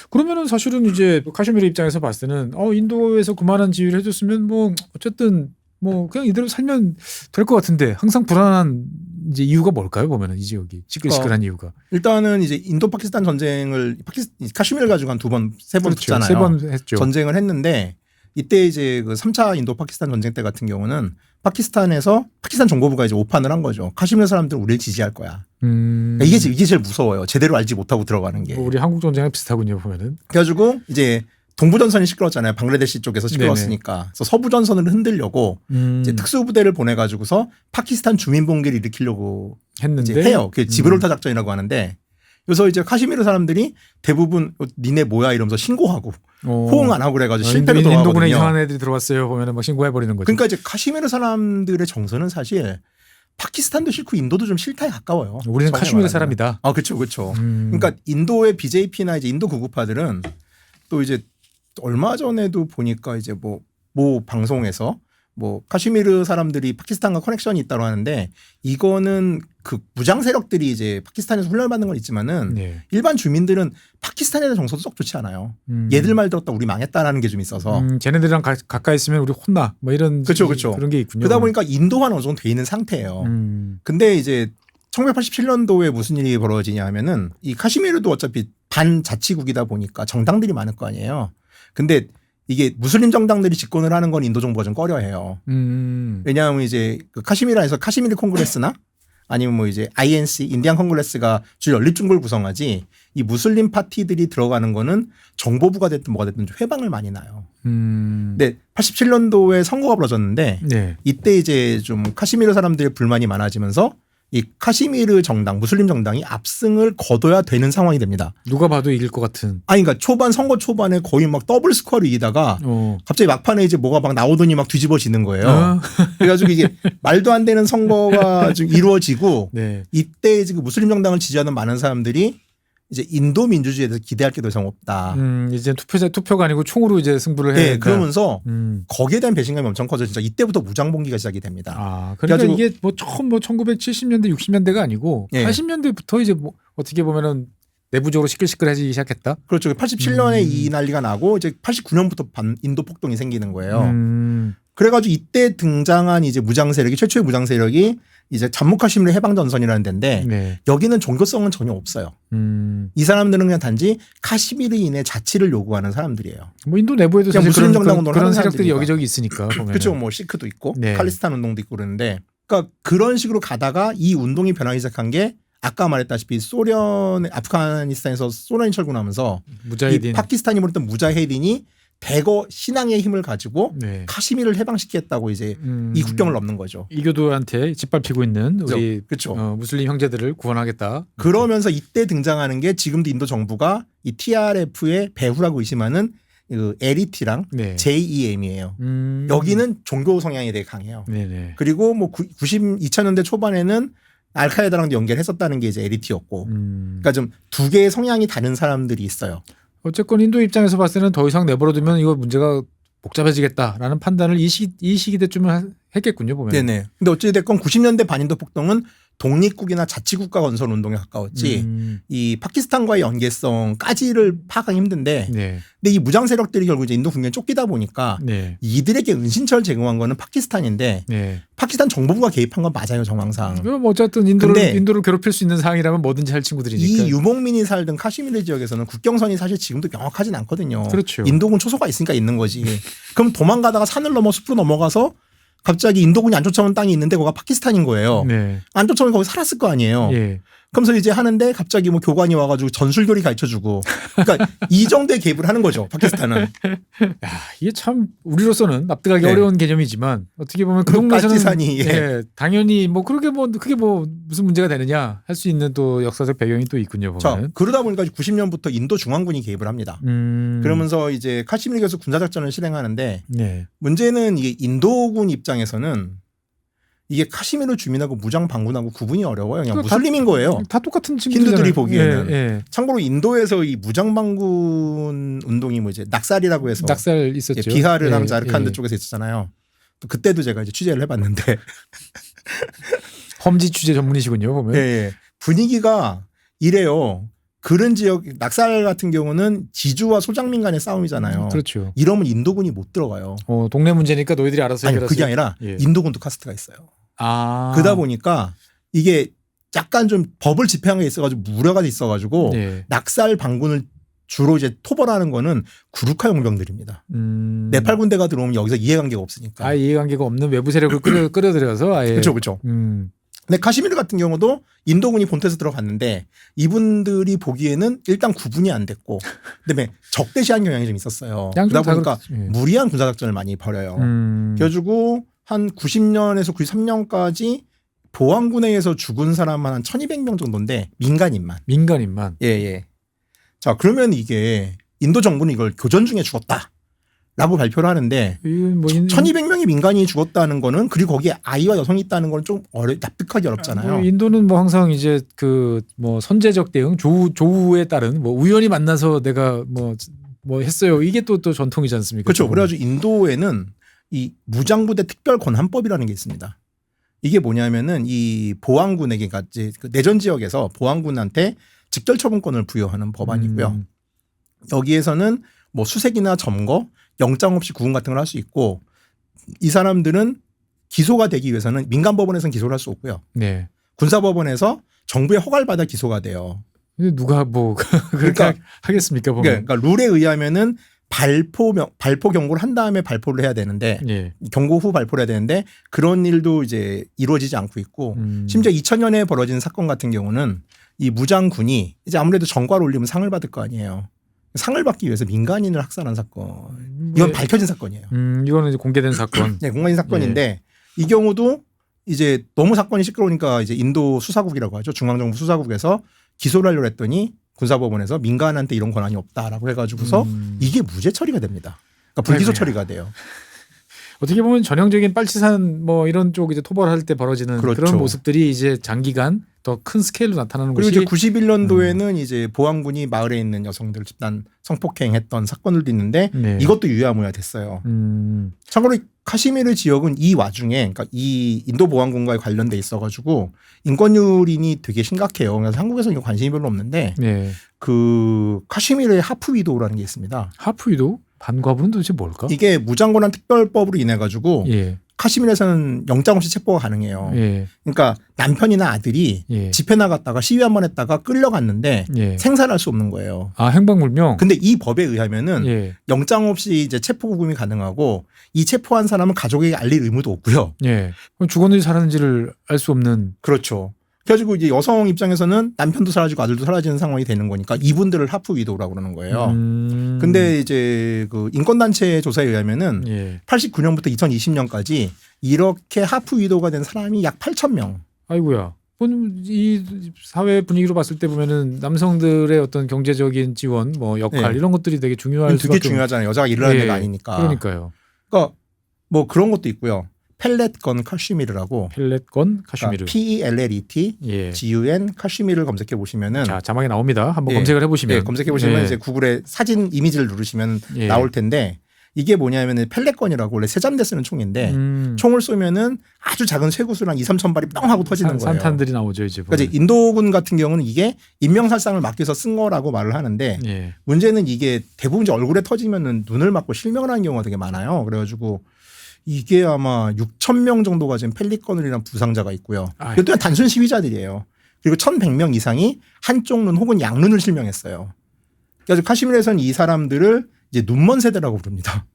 S1: 그러면은 사실은 이제 카슈미르 입장에서 봤을 때는 인도에서 그만한 지위를 해줬으면 뭐 어쨌든 뭐 그냥 이대로 살면 될 것 같은데 항상 불안한 이제 이유가 뭘까요? 보면은 이 지역이 시끌시끌한 이유가
S2: 일단은 이제 인도 파키스탄 전쟁을 카슈미르 가지고 한 2번, 3번
S1: 그렇죠.
S2: 붙잖아요.
S1: 3번 했죠.
S2: 전쟁을 했는데 이때 이제 그 3차 인도 파키스탄 전쟁 때 같은 경우는 파키스탄 정보부가 이제 오판을 한 거죠. 카슈미르 사람들은 우리를 지지할 거야. 그러니까 이게 제일 무서워요. 제대로 알지 못하고 들어가는 게.
S1: 우리 한국 전쟁랑 비슷하군요 보면은.
S2: 그래가지고 이제 동부전선이 시끄러웠잖아요. 방글라데시 쪽에서 시끄러웠으니까. 그래서 서부전선을 흔들려고 이제 특수부대를 보내가지고서 파키스탄 주민봉기를 일으키려고
S1: 했는데
S2: 이제 해요. 그게 지브롤타 작전이라고 하는데 그래서 이제 카시미르 사람들이 대부분 니네 뭐야 이러면서 신고하고 호응 안 하고 그래가지고 실패로 돌아가거든요.
S1: 인도군에 이상한 애들이 들어왔어요. 보면은 막 신고해버리는 거죠.
S2: 그러니까 이제 카시미르 사람들의 정서는 사실 파키스탄도 싫고 인도도 좀 싫다에 가까워요.
S1: 우리는 카슈미르 사람이다.
S2: 그렇죠. 그러니까 인도의 BJP나 이제 인도 구구파들은 또 이제 얼마 전에도 보니까 이제 뭐 방송에서 뭐 카슈미르 사람들이 파키스탄과 커넥션이 있다고 하는데 이거는 그 무장 세력들이 이제 파키스탄에서 훈련받는 건 있지만은 일반 주민들은 파키스탄에 대한 정서도 썩 좋지 않아요. 얘들 말 들었다 우리 망했다라는 게 좀 있어서.
S1: 쟤네들이랑 가까이 있으면 우리 혼나 뭐 이런
S2: 그렇죠.
S1: 그런 게 있군요.
S2: 그러다 보니까 인도화는 어느 정도 돼 있는 상태예요. 근데 이제 1987년도에 무슨 일이 벌어지냐 하면은 이 카슈미르도 어차피 반자치국이다 보니까 정당들이 많을 거 아니에요. 근데 이게 무슬림 정당들이 집권을 하는 건 인도 정부가 좀 꺼려해요. 왜냐하면 이제 그 카슈미르에서 카슈미르 콩그레스나 아니면 뭐 이제 INC 인디안 콩그레스가 주 연립정부를 구성하지 이 무슬림 파티들이 들어가는 거는 정보부가 됐든 뭐가 됐든 좀 회방을 많이 나요. 근데 87년도에 선거가 벌어졌는데 이때 이제 좀 카슈미르 사람들의 불만이 많아지면서 이 카시미르 정당, 무슬림 정당이 압승을 거둬야 되는 상황이 됩니다.
S1: 누가 봐도 이길 것 같은.
S2: 그러니까 선거 초반에 거의 막 더블 스코어로 이기다가 갑자기 막판에 이제 뭐가 막 나오더니 막 뒤집어지는 거예요. 그래가지고 이게 말도 안 되는 선거가 좀 이루어지고 이때 이제 그 무슬림 정당을 지지하는 많은 사람들이 이제 인도 민주주의에 대해서 기대할 게 더 이상 없다.
S1: 이제 투표가 아니고 총으로 이제 승부를 해야 된다.
S2: 그러면서 거기에 대한 배신감이 엄청 커져 진짜 이때부터 무장봉기가 시작이 됩니다.
S1: 그러니까 이게 뭐 처음 1970년대 60년대가 아니고 80년대부터 이제 뭐 어떻게 보면은 내부적으로 시끌시끌해지기 시작했다.
S2: 그렇죠. 87년에 이 난리가 나고 이제 89년부터 인도 폭동이 생기는 거예요. 그래가지고 이때 등장한 이제 무장 세력이 최초의 무장 세력이 이제 잠무 카슈미르 해방 전선이라는 데인데 여기는 종교성은 전혀 없어요. 이 사람들은 그냥 단지 카슈미르인의 자치를 요구하는 사람들이에요.
S1: 뭐 인도 내부에도 사실
S2: 무슬림 정당 운동을
S1: 그런
S2: 하는
S1: 세력들이
S2: 사람들이니까.
S1: 여기저기 있으니까.
S2: 그렇죠. 뭐 시크도 있고 칼리스탄 운동도 있고 그러는데 그러니까 그런 식으로 가다가 이 운동이 변하기 시작한 게 아까 말했다시피 아프가니스탄에서 소련이 철군하면서 이 파키스탄이 보냈던 무자헤딘이 대거 신앙의 힘을 가지고
S1: 네.
S2: 카시미르를 해방시키겠다고 이제 이 국경을 넘는 거죠.
S1: 이교도한테 짓밟히고 있는 우리
S2: 그렇죠.
S1: 무슬림 형제들을 구원하겠다.
S2: 그러면서 이때 등장하는 게 지금도 인도 정부가 이 TRF의 배후라고 의심하는 그 LET랑
S1: 네.
S2: JEM이에요. 여기는 종교 성향이 되게 강해요.
S1: 네네.
S2: 그리고 뭐 2000년대 초반에는 알카에다랑도 연결했었다는 게 이제 LET였고, 그러니까 좀 두 개의 성향이 다른 사람들이 있어요.
S1: 어쨌건 인도 입장에서 봤을 때는 더 이상 내버려두면 이거 문제가 복잡해지겠다라는 판단을 이 시기 때쯤은 했겠군요, 보면.
S2: 네네. 근데 어찌됐건 90년대 반인도 폭동은 독립국이나 자치국가 건설 운동에 가까웠지 이 파키스탄과의 연계성까지를 파악하기 힘든데
S1: 네.
S2: 근데 이 무장 세력들이 결국 이제 인도 국경에 쫓기다 보니까
S1: 네.
S2: 이들에게 은신처를 제공한 거는 파키스탄인데
S1: 네.
S2: 파키스탄 정보부가 개입한 건 맞아요, 정황상.
S1: 그럼 어쨌든 인도를 괴롭힐 수 있는 상황이라면 뭐든지 할 친구들이니까.
S2: 이 유목민이 살던 카시미르 지역에서는 국경선이 사실 지금도 명확하진 않거든요.
S1: 그렇죠.
S2: 인도군 초소가 있으니까 있는 거지. 그럼 도망가다가 산을 넘어 숲으로 넘어가서 갑자기 인도군이 안 쫓아온 땅이 있는데 거기가 파키스탄인 거예요.
S1: 네.
S2: 안 쫓아오면 거기 살았을 거 아니에요.
S1: 예.
S2: 그러면서 이제 하는데 갑자기 뭐 교관이 와가지고 전술교리 가르쳐주고, 그러니까 이 정도의 개입을 하는 거죠, 파키스탄은.
S1: 야, 이게 참 우리로서는 납득하기
S2: 네.
S1: 어려운 개념이지만 어떻게 보면 그
S2: 그
S1: 동네에서는
S2: 빨치산이,
S1: 예, 당연히 뭐 그게 뭐 무슨 문제가 되느냐 할 수 있는 또 역사적 배경이 또 있군요.
S2: 자,
S1: 보면.
S2: 그러다 보니까 90년부터 인도 중앙군이 개입을 합니다. 그러면서 이제 카시미르에서 군사작전을 실행하는데
S1: 네.
S2: 문제는 이게 인도군 입장에서는 이게 카시미르 주민하고 무장 반군하고 구분이 어려워요. 그냥 무슬림인 거예요.
S1: 다 똑같은 친구들이잖아요.
S2: 힌두들이 보기에는.
S1: 예, 예.
S2: 참고로 인도에서 이 무장 반군 운동이 뭐 이제 낙살이라고 해서
S1: 낙살 있었죠.
S2: 비하르랑
S1: 예,
S2: 자르칸드
S1: 예.
S2: 쪽에서 있었잖아요. 또 그때도 제가 이제 취재를 해봤는데
S1: 험지 취재 전문이시군요. 보면.
S2: 예, 예. 분위기가 이래요. 그런 지역 낙살 같은 경우는 지주와 소장민 간의 싸움이잖아요.
S1: 그렇죠.
S2: 이러면 인도군이 못 들어가요.
S1: 동네 문제니까 너희들이 알아서
S2: 아니
S1: 해결하세요.
S2: 그게 아니라
S1: 예.
S2: 인도군도 카스트가 있어요.
S1: 아.
S2: 그러다 보니까 이게 약간 좀 법을 집행한 게 있어가지고 무려가 있어가지고
S1: 예.
S2: 낙살 반군을 주로 이제 토벌하는 거는 구루카 용병들입니다. 네팔 군대가 들어오면 여기서 이해관계가 없으니까.
S1: 아예 이해관계가 없는 외부 세력을 끌어들여서 아예.
S2: 그렇죠, 그렇죠. 근데 카시미르 같은 경우도 인도군이 본토에서 들어갔는데 이분들이 보기에는 일단 구분이 안 됐고 그다음에 적대시한 경향이 좀 있었어요. 그러다 보니까 무리한 군사작전을 많이 벌여요. 그래가지고 한 90년에서 93년까지 보안군에 의해서 죽은 사람만 한 1200명 정도인데 민간인만.
S1: 민간인만.
S2: 예, 예. 자, 그러면 이게 인도 정부는 이걸 교전 중에 죽었다. 라고 발표를 하는데
S1: 뭐
S2: 1200명의 민간인이 죽었다는 거는 그리고 거기에 아이와 여성이 있다는 건 좀 납득하기 어렵잖아요.
S1: 인도는 뭐 항상 이제 그 뭐 선제적 대응 조우에 따른 뭐 우연히 만나서 내가 뭐 했어요. 이게 또 전통이지 않습니까?
S2: 그렇죠. 그래가지고 인도에는 이 무장부대 특별권한법이라는 게 있습니다. 이게 뭐냐면은 이 보안군에게 그러니까 이제 그 내전 지역에서 보안군한테 직결처분권을 부여하는 법안이고요. 여기에서는 뭐 수색이나 점거, 영장 없이 구금 같은 걸 할 수 있고 이 사람들은 기소가 되기 위해서는 민간법원에서는 기소를 할 수 없고요.
S1: 네.
S2: 군사법원에서 정부의 허가를 받아 기소가 돼요.
S1: 누가 뭐 그렇게
S2: 그러니까,
S1: 하겠습니까? 보면.
S2: 그러니까 룰에 의하면은 발포 경고를 한 다음에 발포를 해야 되는데
S1: 예.
S2: 경고 후 발포를 해야 되는데 그런 일도 이제 이루어지지 않고 있고 심지어 2000년에 벌어진 사건 같은 경우는 이 무장군이 이제 아무래도 전과를 올리면 상을 받을 거 아니에요. 상을 받기 위해서 민간인을 학살한 사건. 이건 밝혀진 사건이에요.
S1: 이거는 이제 공개된 사건.
S2: 네, 공개된 사건인데 이 경우도 이제 너무 사건이 시끄러우니까 이제 인도 수사국이라고 하죠. 중앙정부 수사국에서 기소를 하려고 했더니 군사법원에서 민간한테 이런 권한이 없다라고 해가지고서 이게 무죄 처리가 됩니다. 그러니까 불기소 처리가 돼요.
S1: 어떻게 보면 전형적인 빨치산 뭐 이런 쪽 이제 토벌할 때 벌어지는
S2: 그렇죠.
S1: 그런 모습들이 이제 장기간 더 큰 스케일로 나타나는
S2: 그리고
S1: 것이.
S2: 이제 91년도에는 이제 보안군이 마을에 있는 여성들 집단 성폭행했던 사건들도 있는데
S1: 네.
S2: 이것도 유야무야 됐어요. 참고로 카시미르 지역은 이 와중에 그러니까 이 인도 보안군과에 관련돼 있어가지고 인권 유린이 되게 심각해요. 그래서 한국에서 이거 관심이 별로 없는데
S1: 네.
S2: 그 카시미르의 하프 위도우라는 게 있습니다.
S1: 하프 위도우? 반과부는 도대체 뭘까?
S2: 이게 무장권한 특별법으로 인해 가지고
S1: 예.
S2: 카시미르에서는 영장 없이 체포가 가능해요.
S1: 예.
S2: 그러니까 남편이나 아들이
S1: 예.
S2: 집회 나갔다가 시위 한 번 했다가 끌려갔는데
S1: 예.
S2: 생사를 할 수 없는 거예요.
S1: 아, 행방불명.
S2: 근데 이 법에 의하면은
S1: 예.
S2: 영장 없이 이제 체포 구금이 가능하고 이 체포한 사람은 가족에게 알릴 의무도 없고요.
S1: 예. 그럼 죽었는지 살았는지를 알 수 없는.
S2: 그렇죠. 그래가지고 이제 여성 입장에서는 남편도 사라지고 아들도 사라지는 상황이 되는 거니까 이분들을 하프 위도우라고 그러는 거예요. 근데 이제 그 인권단체 조사에 의하면은
S1: 예.
S2: 89년부터 2020년까지 이렇게 하프 위도우가 된 사람이 약 8,000명.
S1: 아이고야. 이 사회 분위기로 봤을 때 보면은 남성들의 어떤 경제적인 지원, 뭐 역할
S2: 네.
S1: 이런 것들이 되게 중요할
S2: 되게
S1: 수밖에
S2: 중요하잖아요. 여자가 일을 하는
S1: 예.
S2: 데가 아니니까.
S1: 그러니까요.
S2: 그러니까 뭐 그런 것도 있고요. 펠렛건 카슈미르라고.
S1: 펠렛건 카슈미르.
S2: 그러니까 PELLET
S1: 예.
S2: GUN 카슈미르를 검색해 보시면은
S1: 자, 자막에 나옵니다. 한번
S2: 예.
S1: 검색을 해보시면.
S2: 예, 검색해 보시면
S1: 예.
S2: 이제 구글에 사진 이미지를 누르시면
S1: 예.
S2: 나올 텐데 이게 뭐냐면은 펠렛건이라고 원래 세잠대 쓰는 총인데 총을 쏘면은 아주 작은 쇠구슬 한 2, 3천 발이 뻥 하고 터지는 거예요.
S1: 산탄들이 나오죠 이제.
S2: 그러니까 이제 인도군 같은 경우는 이게 인명살상을 막기 위해서 쓴 거라고 말을 하는데
S1: 예.
S2: 문제는 이게 대부분 이제 얼굴에 터지면은 눈을 맞고 실명을 하는 경우가 되게 많아요. 그래가지고 이게 아마 6천 명 정도가 지금 펠리건을 인한 부상자가 있고요.
S1: 아이고.
S2: 이것도 단순 시위자들이에요. 그리고 1,100명 이상이 한쪽 눈 혹은 양눈을 실명했어요. 그래서 카시미르에서는 이 사람들을 이제 눈먼 세대라고 부릅니다.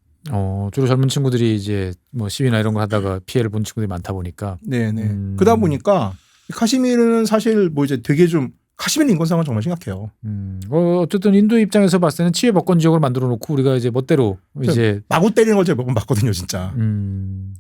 S1: 주로 젊은 친구들이 이제 뭐 시위나 이런 거 하다가 피해를 본 친구들이 많다 보니까.
S2: 네네. 그러다 보니까 카시미르는 사실 뭐 이제 되게 좀 카시미르 인권 상황은 정말 심각해요.
S1: 어쨌든 인도 입장에서 봤을 때는 치외 법권 지역을 만들어 놓고 우리가 이제 멋대로 이제
S2: 마구 때리는 걸 제가 몇 번 봤거든요, 진짜.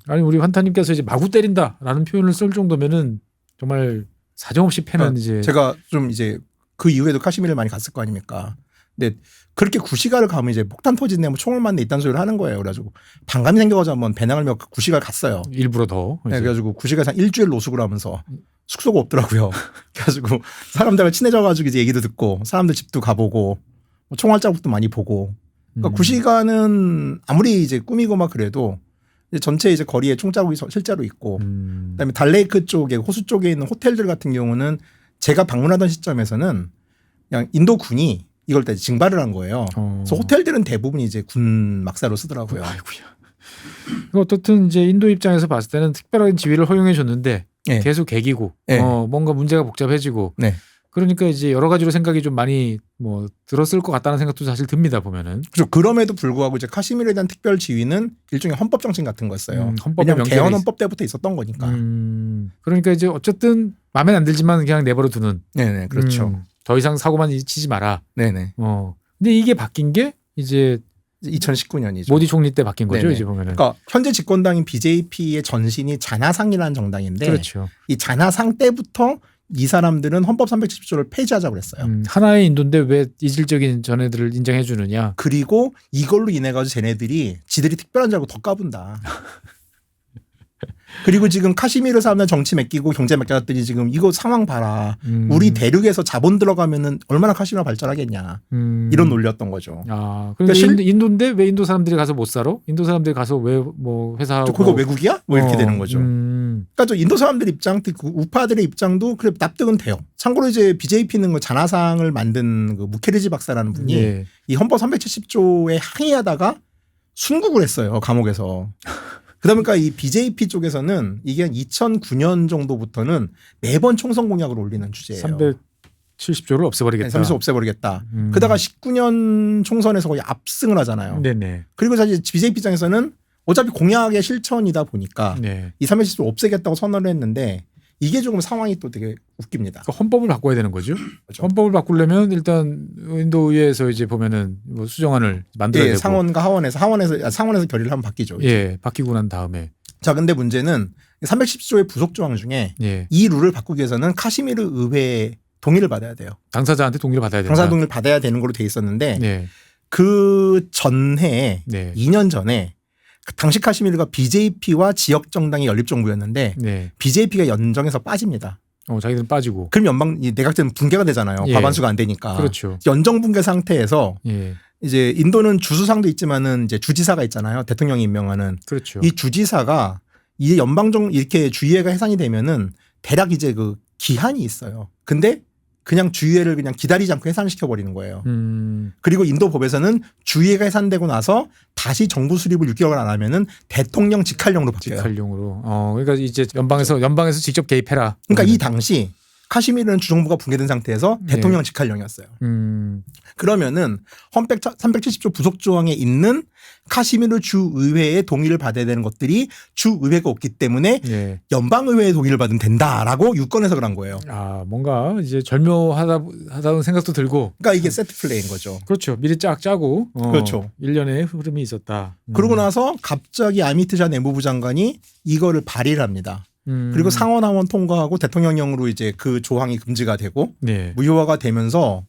S1: 아니 우리 환타님께서 이제 마구 때린다라는 표현을 쓸 정도면은 정말 사정없이 패는 이제
S2: 제가 좀 이제 그 이후에도 카시미르를 많이 갔을 거 아닙니까? 근데 그렇게 구시가를 가면 이제 폭탄 터진데 뭐 총을 맞네 이딴 소리를 하는 거예요. 그래가지고 반감이 생겨가지고 한번 배낭을 메고 구시가를 갔어요.
S1: 일부러 더.
S2: 네, 그래가지고 구시가에서 한 일주일 노숙을 하면서 숙소가 없더라고요. 그래가지고 사람들과 친해져가지고 이제 얘기도 듣고 사람들 집도 가보고 뭐 총알 자국도 많이 보고. 그러니까 구시가는 아무리 이제 꾸미고 막 그래도 이제 전체 이제 거리에 총자국이 실제로 있고 그다음에 달레이크 쪽에 호수 쪽에 있는 호텔들 같은 경우는 제가 방문하던 시점에서는 그냥 인도 군이 이걸 다 징발을 한 거예요. 그래서 호텔들은 대부분 이제 군 막사로 쓰더라고요.
S1: 아이고야. 어떻든 이제 인도 입장에서 봤을 때는 특별한 지위를 허용해 줬는데
S2: 네.
S1: 계속 개기고
S2: 네.
S1: 뭔가 문제가 복잡해지고
S2: 네.
S1: 그러니까 이제 여러 가지로 생각이 좀 많이 뭐 들었을 것 같다는 생각도 사실 듭니다 보면은.
S2: 그렇죠. 그럼에도 불구하고 이제 카시미르에 대한 특별 지위는 일종의 헌법 정신 같은 거였어요.
S1: 헌법에
S2: 왜냐하면 개헌 헌법 때부터 있었던 거니까.
S1: 그러니까 이제 어쨌든 마음에 안 들지만 그냥 내버려 두는.
S2: 네네 그렇죠.
S1: 더 이상 사고만 치지 마라.
S2: 네네.
S1: 근데 이게 바뀐 게 이제
S2: 2019년이죠.
S1: 모디 총리 때 바뀐 거죠
S2: 네네.
S1: 이제 보면은.
S2: 그러니까 현재 집권당인 BJP의 전신이 자나상이라는 정당인데
S1: 그렇죠.
S2: 이 자나상 때부터 이 사람들은 헌법 370조를 폐지하자고 그랬어요.
S1: 하나의 인도인데 왜 이질적인 전애들을 인정해 주느냐.
S2: 그리고 이걸로 인해 가지고 쟤네들이 지들이 특별한 줄 알고 더 까분다. 그리고 지금 카시미르 사람들 정치 맡기고 경제 맡겨놨더니 지금 이거 상황 봐라. 우리 대륙에서 자본 들어가면은 얼마나 카시미르가 발전하겠냐. 이런 논리였던 거죠.
S1: 아, 그러니까 인도인데 왜 인도 사람들이 가서 못 살아? 인도 사람들이 가서 왜 뭐 회사하고
S2: 그거 외국이야? 뭐 이렇게 되는 거죠.
S1: 그러니까
S2: 저 인도 사람들 입장, 그 우파들의 입장도 그래 납득은 돼요. 참고로 이제 BJP는 그 자나상을 만든 그 무케리지 박사라는 분이
S1: 예.
S2: 이 헌법 370조에 항의하다가 순국을 했어요. 감옥에서. 그러다 보니까 이 BJP 쪽에서는 이게 한 2009년 정도부터는 매번 총선 공약을 올리는 주제예요.
S1: 370조를 없애버리겠다.
S2: 370조 없애버리겠다. 그러다가 19년 총선에서 거의 압승을 하잖아요.
S1: 네네.
S2: 그리고 사실 BJP 입장에서는 어차피 공약의 실천이다 보니까
S1: 네.
S2: 이 370조 없애겠다고 선언을 했는데 이게 조금 상황이 또 되게 웃깁니다.
S1: 그러니까 헌법을 바꿔야 되는 거죠.
S2: 그렇죠.
S1: 헌법을 바꾸려면 일단 인도 의회에서 이제 보면은 뭐 수정안을 만들어야 되고
S2: 상원과 상원에서 결의를 하면 바뀌죠.
S1: 예, 바뀌고 난 다음에
S2: 자, 근데 문제는 310조의 부속 조항 중에
S1: 예.
S2: 이 룰을 바꾸기 위해서는 카시미르 의회의 동의를 받아야 돼요.
S1: 당사자한테 동의를 받아야 된다.
S2: 당사 동의를 받아야 되는 걸로 돼 있었는데
S1: 네.
S2: 그 전해에
S1: 네.
S2: 2년 전에 당시 카시미르가 BJP와 지역 정당의 연립 정부였는데
S1: 네.
S2: BJP가 연정에서 빠집니다.
S1: 자기들은 빠지고.
S2: 그럼 내각제는 붕괴가 되잖아요.
S1: 예.
S2: 과반수가 안 되니까.
S1: 그렇죠.
S2: 연정 붕괴 상태에서
S1: 예.
S2: 이제 인도는 주수상도 있지만은 이제 주지사가 있잖아요. 대통령이 임명하는.
S1: 그렇죠.
S2: 이 주지사가 이 연방정 이렇게 주의회가 해산이 되면은 대략 이제 그 기한이 있어요. 근데 그냥 주의회를 그냥 기다리지 않고 해산시켜 버리는 거예요. 그리고 인도 법에서는 주의회가 해산되고 나서 다시 정부 수립을 6개월 안 하면은 대통령 직할령으로 바뀌어요.
S1: 직할령으로. 그러니까 이제 연방에서 직접 개입해라.
S2: 그러니까 이 당시 카시미르는 주정부가 붕괴된 상태에서 대통령 직할령이었어요. 그러면은 헌법 370조 부속 조항에 있는 카시미르 주의회의 동의를 받아야 되는 것들이 주의회가 없기 때문에
S1: 예.
S2: 연방의회의 동의를 받으면 된다라고 유권 해석을 한 거예요.
S1: 아, 뭔가 이제 절묘하다는 생각도 들고.
S2: 그러니까 이게 세트 플레이인 거죠.
S1: 그렇죠. 미리 쫙 짜고.
S2: 그렇죠.
S1: 일련의 흐름이 있었다.
S2: 그러고 나서 갑자기 아미트샤 내무부 장관이 이거를 발의를 합니다. 그리고 상원하원 통과하고 대통령령으로 이제 그 조항이 금지가 되고
S1: 네.
S2: 무효화가 되면서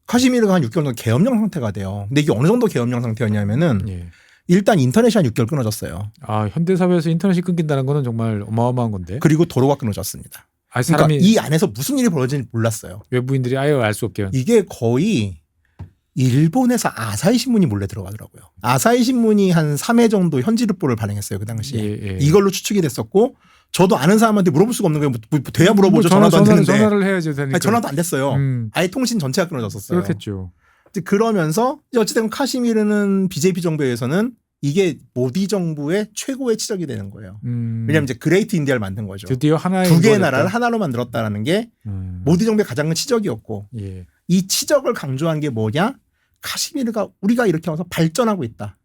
S2: 카시미르가 한 6개월 정도 계엄령 상태가 돼요. 근데 이게 어느 정도 계엄령 상태였냐면은
S1: 예.
S2: 일단 인터넷이 한 6개월 끊어졌어요.
S1: 아, 현대 사회에서 인터넷이 끊긴다는 거는 정말 어마어마한 건데.
S2: 그리고 도로가 끊어졌습니다.
S1: 아,
S2: 그러니까
S1: 사람이
S2: 이 안에서 무슨 일이 벌어지는지 몰랐어요.
S1: 외부인들이 아예 알 수 없게.
S2: 이게 거의 일본에서 아사히 신문이 몰래 들어가더라고요. 아사히 신문이 한 3회 정도 현지 르포를 발행했어요. 그 당시에.
S1: 예.
S2: 이걸로 추측이 됐었고 저도 아는 사람한테 물어볼 수가 없는 거예요. 뭐 돼야 물어보죠. 전화도 안 되는데.
S1: 전화를 해야지 되니까.
S2: 아니, 전화도 안 됐어요. 아예 통신 전체가 끊어졌었어요.
S1: 그렇겠죠.
S2: 그러면서 어쨌든 카시미르는 BJP 정부에서는 이게 모디 정부의 최고의 치적이 되는 거예요. 왜냐하면 이제 그레이트 인디아를 만든 거죠.
S1: 드디어 하나의
S2: 두 개의 나라를 하나로 만들었다라는 게 모디 정부의 가장 큰 치적이었고
S1: 예.
S2: 이 치적을 강조한 게 뭐냐? 카시미르가 우리가 이렇게 와서 발전하고 있다.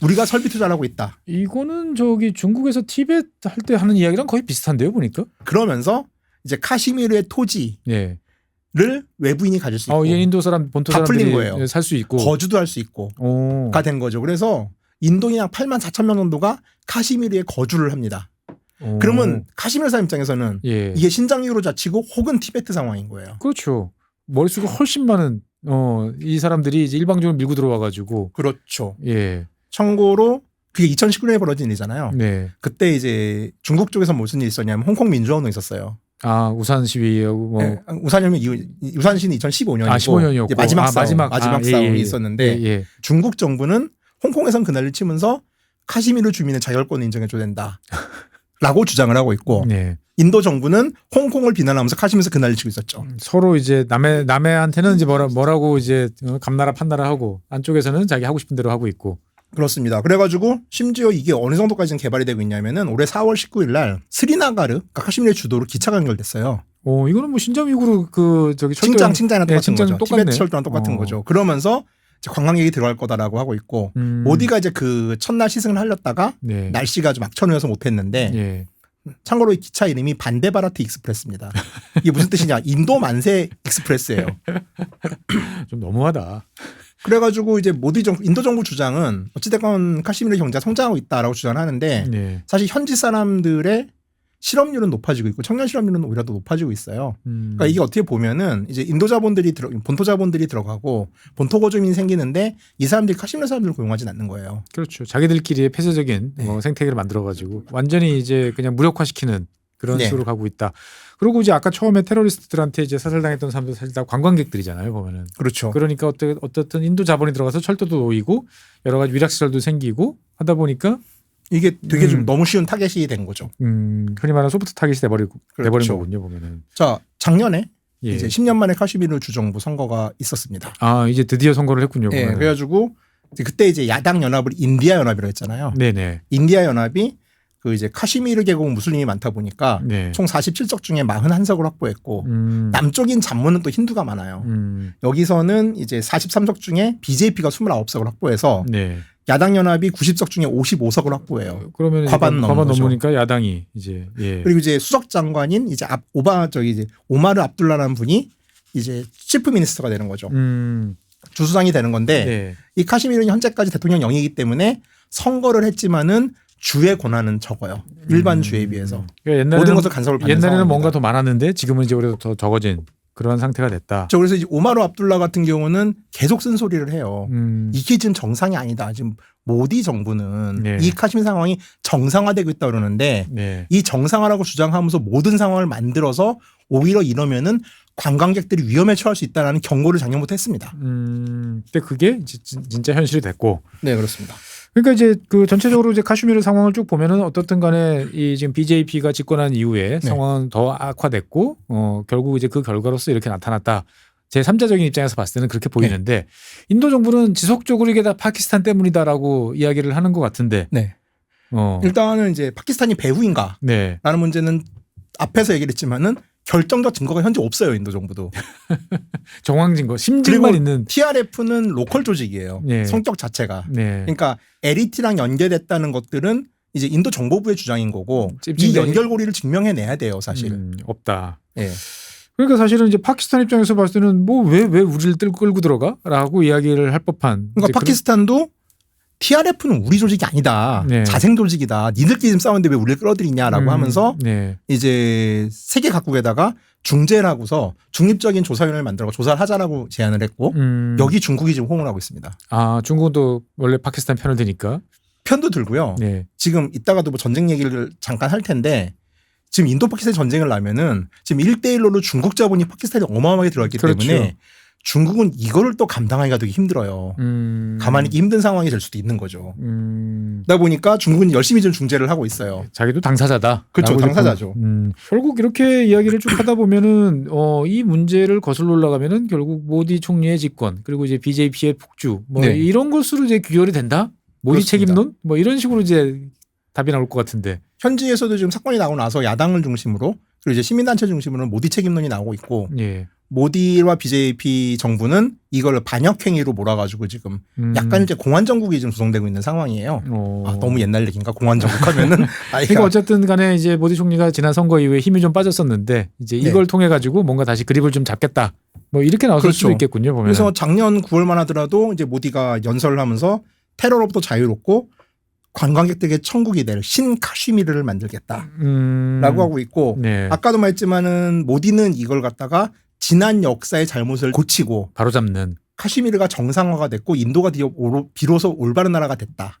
S2: 우리가 설비 투자를 하고 있다.
S1: 이거는 저기 중국에서 티벳 할 때 하는 이야기랑 거의 비슷한데요, 보니까.
S2: 그러면서 이제 카시미르의 토지를
S1: 예.
S2: 외부인이 가질 수 있고
S1: 이 인도 사람 본토
S2: 다 풀린
S1: 사람들이
S2: 거예요.
S1: 살 수 있고
S2: 거주도 할 수 있고가 된 거죠. 그래서 인도인 약 8만 4천 명 정도가 카시미르에 거주를 합니다. 그러면 카시미르 사람 입장에서는
S1: 예.
S2: 이게 신장유로 자치고 혹은 티베트 상황인 거예요.
S1: 그렇죠. 머릿속에 훨씬 많은 이 사람들이 이제 일방적으로 밀고 들어와 가지고.
S2: 그렇죠.
S1: 예.
S2: 참고로 그게 2019년에 벌어진 일이잖아요.
S1: 네.
S2: 그때 이제 중국 쪽에서 무슨 일이 있었냐면 홍콩 민주화운동이 있었어요.
S1: 아, 우산 시위하고 뭐.
S2: 네, 우산 시위는 2015년이고
S1: 15년이었고.
S2: 마지막 싸움이
S1: 예.
S2: 있었는데
S1: 예.
S2: 중국 정부는 홍콩에선 그날을 치면서 카시미르 주민의 자결권을 인정해줘야 된다. 라고 주장을 하고 있고
S1: 네.
S2: 인도 정부는 홍콩을 비난하면서 카시미르에서 그날을 치고 있었죠.
S1: 서로 이제 남해한테는 이제 뭐라고 이제 감나라 판나라 하고 안쪽에서는 자기 하고 싶은 대로 하고 있고.
S2: 그렇습니다. 그래가지고 심지어 이게 어느 정도까지는 개발이 되고 있냐면은 올해 4월 19일 날 스리나가르, 그러니까 카시미르의 주도로 기차가 연결됐어요.
S1: 이거는 뭐 신장위구르 그 저기
S2: 칭장이랑 똑같은 거죠.
S1: 똑같네.
S2: 티베트 철도랑 똑같은 거죠. 그러면서 이제 관광객이 들어갈 거다라고 하고 있고 모디가 이제 그 첫날 시승을 하렸다가
S1: 네.
S2: 날씨가 좀 악천후여서 못했는데
S1: 예.
S2: 참고로 이 기차 이름이 반데바라트 익스프레스입니다. 이게 무슨 뜻이냐? 인도 만세 익스프레스예요.
S1: 좀 너무하다.
S2: 그래가지고 이제 인도 정부 주장은 어찌됐건 카시미르 경제가 성장하고 있다라고 주장하는데
S1: 네.
S2: 사실 현지 사람들의 실업률은 높아지고 있고 청년 실업률은 오히려 더 높아지고 있어요. 그러니까 이게 어떻게 보면은 이제 본토 자본들이 들어가고 본토 거주민이 생기는데 이 사람들이 카시미르 사람들을 고용하진 않는 거예요.
S1: 그렇죠. 자기들끼리의 폐쇄적인
S2: 네.
S1: 생태계를 만들어가지고 완전히 이제 그냥 무력화시키는 그런
S2: 네.
S1: 식으로 가고 있다. 그리고 이제 아까 처음에 테러리스트들한테 이제 사살당했던 사람들 사실 다 관광객들이잖아요, 보면은.
S2: 그렇죠.
S1: 그러니까 어떻든 인도 자본이 들어가서 철도도 놓이고 여러 가지 위락시설도 생기고 하다 보니까
S2: 이게 되게 좀 너무 쉬운 타겟이 된 거죠.
S1: 흔히 말하는 소프트 타겟이 돼버린
S2: 그렇죠.
S1: 거군요, 보면은.
S2: 자, 작년에
S1: 예.
S2: 이제 10년 만에 카시미르 주정부 선거가 있었습니다.
S1: 아, 이제 드디어 선거를 했군요.
S2: 네,
S1: 보면은.
S2: 그래가지고 그때 이제 야당 연합을 인디아 연합이라고 했잖아요.
S1: 네네.
S2: 인디아 연합이 그 이제 카시미르 계곡은 무슬림이 많다 보니까
S1: 네.
S2: 총 47석 중에 41석을 확보했고 남쪽인 잠무는 또 힌두가 많아요. 여기서는 이제 43석 중에 BJP가 29석을 확보해서
S1: 네.
S2: 야당 연합이 90석 중에 55석을 확보해요.
S1: 그러면
S2: 과반
S1: 넘으니까 야당이 이제 예.
S2: 그리고 이제 수석 장관인 이제 이제 오마르 압둘라라는 분이 이제 치프 미니스터가 되는 거죠. 주수장이 되는 건데
S1: 네.
S2: 이 카시미르는 현재까지 대통령 영이기 때문에 선거를 했지만은 주의 권한은 적어요. 일반 주에 비해서.
S1: 그러니까
S2: 모든 것을 간섭을 받는
S1: 옛날에는
S2: 상황입니다.
S1: 뭔가 더 많았는데 지금은 이제 오히려 더 적어진 그런 상태가 됐다.
S2: 그래서 이제 오마르 압둘라 같은 경우는 계속 쓴소리를 해요. 이게 지금 정상이 아니다. 지금 모디 정부는
S1: 네.
S2: 이 카시미르 상황이 정상화되고 있다 그러는데
S1: 네.
S2: 이 정상화라고 주장하면서 모든 상황을 만들어서 오히려 이러면은 관광객들이 위험에 처할 수 있다라는 경고를 작년부터 했습니다.
S1: 근데 그게 진짜 현실이 됐고.
S2: 네, 그렇습니다.
S1: 그러니까 이제 그 전체적으로 이제 카슈미르 상황을 쭉 보면은 어떻든 간에 이 지금 BJP가 집권한 이후에
S2: 네.
S1: 상황은 더 악화됐고 결국 이제 그 결과로서 이렇게 나타났다. 제 3자적인 입장에서 봤을 때는 그렇게 보이는데 인도 정부는 지속적으로 이게 다 파키스탄 때문이다라고 이야기를 하는 것 같은데.
S2: 네. 일단은 이제 파키스탄이 배후인가?
S1: 네.
S2: 라는 문제는 앞에서 얘기를 했지만은 결정적 증거가 현재 없어요. 인도 정부도.
S1: 정황 증거, 심증만 있는.
S2: TRF는 로컬 조직이에요.
S1: 네.
S2: 성격 자체가.
S1: 네.
S2: 그러니까 LET랑 연계됐다는 것들은 이제 인도 정보부의 주장인 거고 이 연결고리를 증명해내야 돼요. 사실.
S1: 없다.
S2: 예.
S1: 그러니까 사실은 이제 파키스탄 입장에서 봤을 때는 뭐 왜 우리를 끌고 들어가라고 이야기를 할 법한.
S2: 그러니까 파키스탄도 TRF는 우리 조직이 아니다.
S1: 네.
S2: 자생 조직이다. 니들끼리 지금 싸우는데 왜 우리를 끌어들이냐라고 하면서
S1: 네.
S2: 이제 세계 각국에다가 중재를 하고서 중립적인 조사위원회를 만들어 조사를 하자라고 제안을 했고 여기 중국이 지금 호응을 하고 있습니다.
S1: 아, 중국도 원래 파키스탄 편을 드니까.
S2: 편도 들고요.
S1: 네.
S2: 지금 이따가도 뭐 전쟁 얘기를 잠깐 할 텐데 지금 인도 파키스탄 전쟁을 나면은 지금 1대1로 중국 자본이 파키스탄에 어마어마하게 들어있기
S1: 그렇죠.
S2: 때문에 중국은 이거를 또 감당하기가 되게 힘들어요. 가만히 있기 힘든 상황이 될 수도 있는 거죠. 그러다 보니까 중국은 열심히 좀 중재를 하고 있어요.
S1: 자기도 당사자다.
S2: 그렇죠. 당사자죠.
S1: 결국 이렇게 이야기를 쭉 하다 보면은 이 문제를 거슬러 올라가면은 결국 모디 총리의 집권 그리고 이제 BJP의 폭주 뭐
S2: 네.
S1: 이런 것으로 이제 귀결이 된다. 모디
S2: 그렇습니다.
S1: 책임론 뭐 이런 식으로 이제 답이 나올 것 같은데.
S2: 현지에서도 지금 사건이 나고 나서 야당을 중심으로 그리고 이제 시민단체 중심으로는 모디 책임론이 나오고 있고
S1: 예.
S2: 모디와 BJP 정부는 이걸 반역행위로 몰아가지고 지금 약간 이제 공안정국이 지금 구성되고 있는 상황이에요. 아, 너무 옛날 얘기인가 공안정국 하면은.
S1: 그러니까 어쨌든 간에 이제 모디 총리가 지난 선거 이후에 힘이 좀 빠졌었는데 이제 이걸 통해 가지고 뭔가 다시 그립을 좀 잡겠다. 뭐 이렇게 나왔을 수도 있겠군요. 보면.
S2: 그래서 작년 9월만 하더라도 이제 모디가 연설을 하면서 테러로부터 자유롭고 관광객들에게 천국이 될 신카슈미르를 만들겠다라고 하고 있고
S1: 네.
S2: 아까도 말했지만은 모디는 이걸 갖다가 지난 역사의 잘못을 고치고
S1: 바로잡는
S2: 카슈미르가 정상화가 됐고 인도가 비로소 올바른 나라가 됐다.